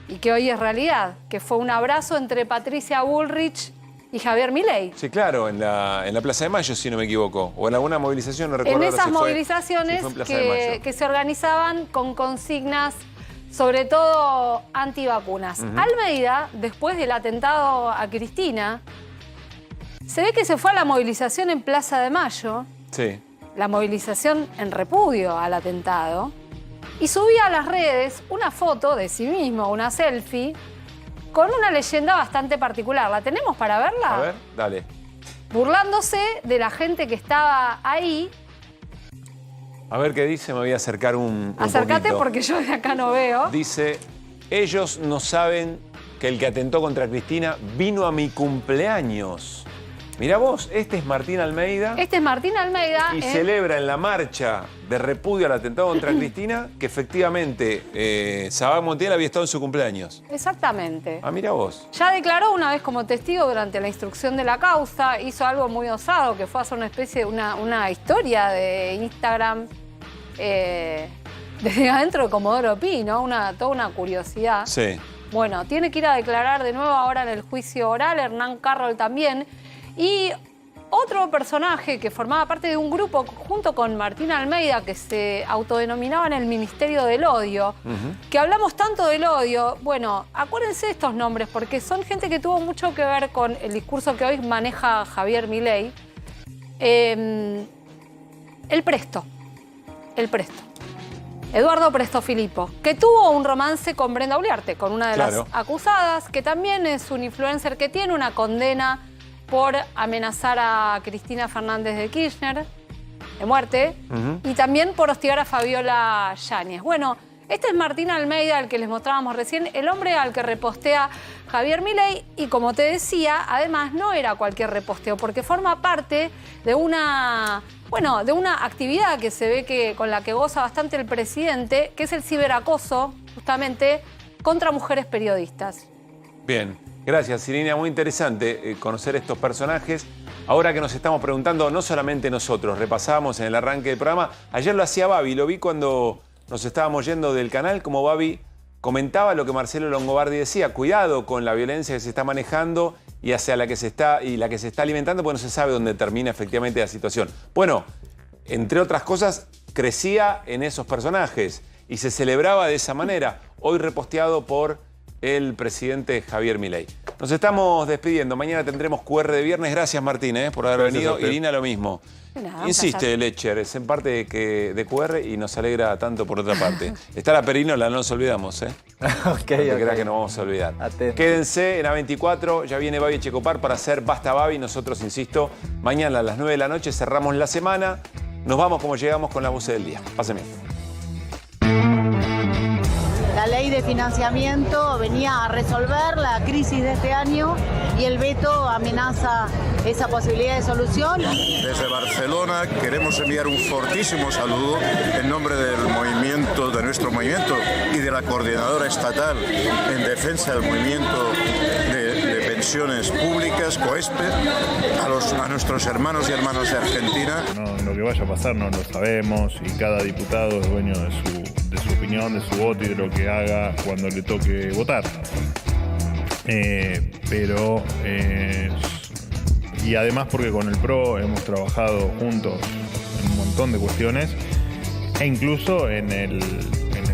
y que hoy es realidad, que fue un abrazo entre Patricia Bullrich y Javier Milei. Sí, claro, en la Plaza de Mayo, si no me equivoco. O en alguna movilización, no recuerdo. En esas si fue movilizaciones en Plaza de Mayo. que se organizaban con consignas, sobre todo antivacunas. Almeida, después del atentado a Cristina, se ve que se fue a la movilización en Plaza de Mayo. Sí. La movilización en repudio al atentado, y subía a las redes una foto de sí mismo, una selfie, con una leyenda bastante particular. ¿La tenemos para verla? A ver, dale. Burlándose de la gente que estaba ahí A ver qué dice, me voy a acercar un Acércate poquito. porque yo de acá no veo. Dice, ellos no saben que el que atentó contra Cristina vino a mi cumpleaños. Mirá vos, este es Martín Almeida. Este es Martín Almeida. Y celebra en la marcha de repudio al atentado contra Cristina que efectivamente Sabac Montiel había estado en su cumpleaños. Exactamente. Ah, mira vos. Ya declaró una vez como testigo durante la instrucción de la causa, hizo algo muy osado, que fue hacer una especie de una historia de Instagram desde adentro de Comodoro Pi, ¿no? Toda una curiosidad. Sí. Bueno, tiene que ir a declarar de nuevo ahora en el juicio oral, Hernán Carroll también. Y otro personaje que formaba parte de un grupo junto con Martín Almeida que se autodenominaban el Ministerio del Odio, que hablamos tanto del odio. Bueno, acuérdense de estos nombres porque son gente que tuvo mucho que ver con el discurso que hoy maneja Javier Milei. El Presto. Eduardo Presto Filippo, que tuvo un romance con Brenda Uliarte, con una de las acusadas, que también es un influencer que tiene una condena por amenazar a Cristina Fernández de Kirchner de muerte y también por hostigar a Fabiola Yáñez. Bueno, este es Martín Almeida, el que les mostrábamos recién, el hombre al que repostea Javier Milei y como te decía, además no era cualquier reposteo porque forma parte de una actividad que se ve que con la que goza bastante el presidente, que es el ciberacoso justamente contra mujeres periodistas. Bien. Gracias, Irina. Muy interesante conocer estos personajes. Ahora que nos estamos preguntando, no solamente nosotros, repasábamos en el arranque del programa. Ayer lo hacía Babi, lo vi cuando nos estábamos yendo del canal, como Babi comentaba lo que Marcelo Longobardi decía. Cuidado con la violencia que se está manejando y hacia la que se está alimentando, porque no se sabe dónde termina efectivamente la situación. Bueno, entre otras cosas, crecía en esos personajes y se celebraba de esa manera. Hoy reposteado por el presidente Javier Milei. Nos estamos despidiendo. Mañana tendremos QR de viernes. Gracias, Martín, por haber venido. Irina, lo mismo. Nada, Insiste, Lecher, es en parte de QR y nos alegra tanto por otra parte. Está la perinola, no nos olvidamos, No te creas que nos vamos a olvidar. Atento. Quédense en A24, ya viene Babi Echecopar para hacer Basta Babi. Nosotros, insisto, mañana a las 9 de la noche cerramos la semana. Nos vamos como llegamos con las voces del día. Pasen bien. La ley de financiamiento venía a resolver la crisis de este año y el veto amenaza esa posibilidad de solución. Desde Barcelona queremos enviar un fortísimo saludo en nombre del movimiento, de nuestro movimiento y de la coordinadora estatal en defensa del movimiento de pensiones públicas, COESPE, a nuestros hermanos y hermanas de Argentina. Lo que vaya a pasar no lo sabemos y cada diputado es dueño de su opinión, de su voto y de lo que haga cuando le toque votar. Y además porque con el PRO hemos trabajado juntos en un montón de cuestiones e incluso en el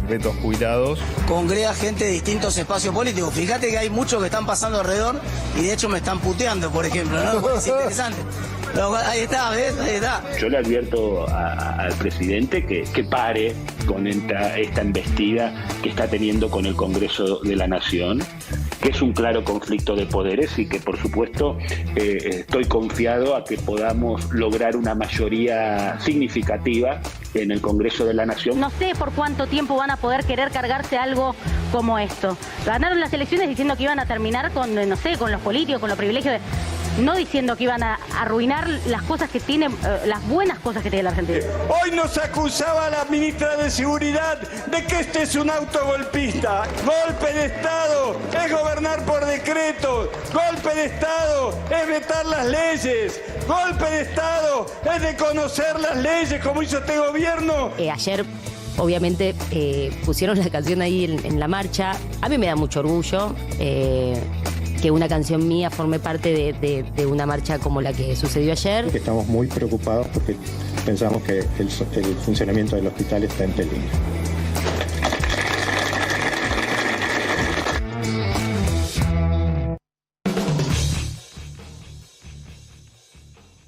veto a jubilados. Congrega gente de distintos espacios políticos. Fíjate que hay muchos que están pasando alrededor y de hecho me están puteando, por ejemplo, ¿no? Es interesante. Pero ahí está, ¿ves? Ahí está. Yo le advierto al presidente que pare con esta embestida que está teniendo con el Congreso de la Nación, que es un claro conflicto de poderes y que, por supuesto, estoy confiado a que podamos lograr una mayoría significativa en el Congreso de la Nación. No sé por cuánto tiempo van a poder querer cargarse algo como esto. Ganaron las elecciones diciendo que iban a terminar con, no sé, con los políticos, con los privilegios, no diciendo que iban a arruinar las cosas que tienen, las buenas cosas que tiene la Argentina. Hoy nos acusaba la ministra de Seguridad de que este es un autogolpista. Golpe de Estado es gobernar por decreto. Golpe de Estado es vetar las leyes. Golpe de Estado es desconocer las leyes como hizo este gobierno. Ayer, obviamente, pusieron la canción ahí en la marcha. A mí me da mucho orgullo que una canción mía forme parte de una marcha como la que sucedió ayer. Estamos muy preocupados porque pensamos que el funcionamiento del hospital está en peligro.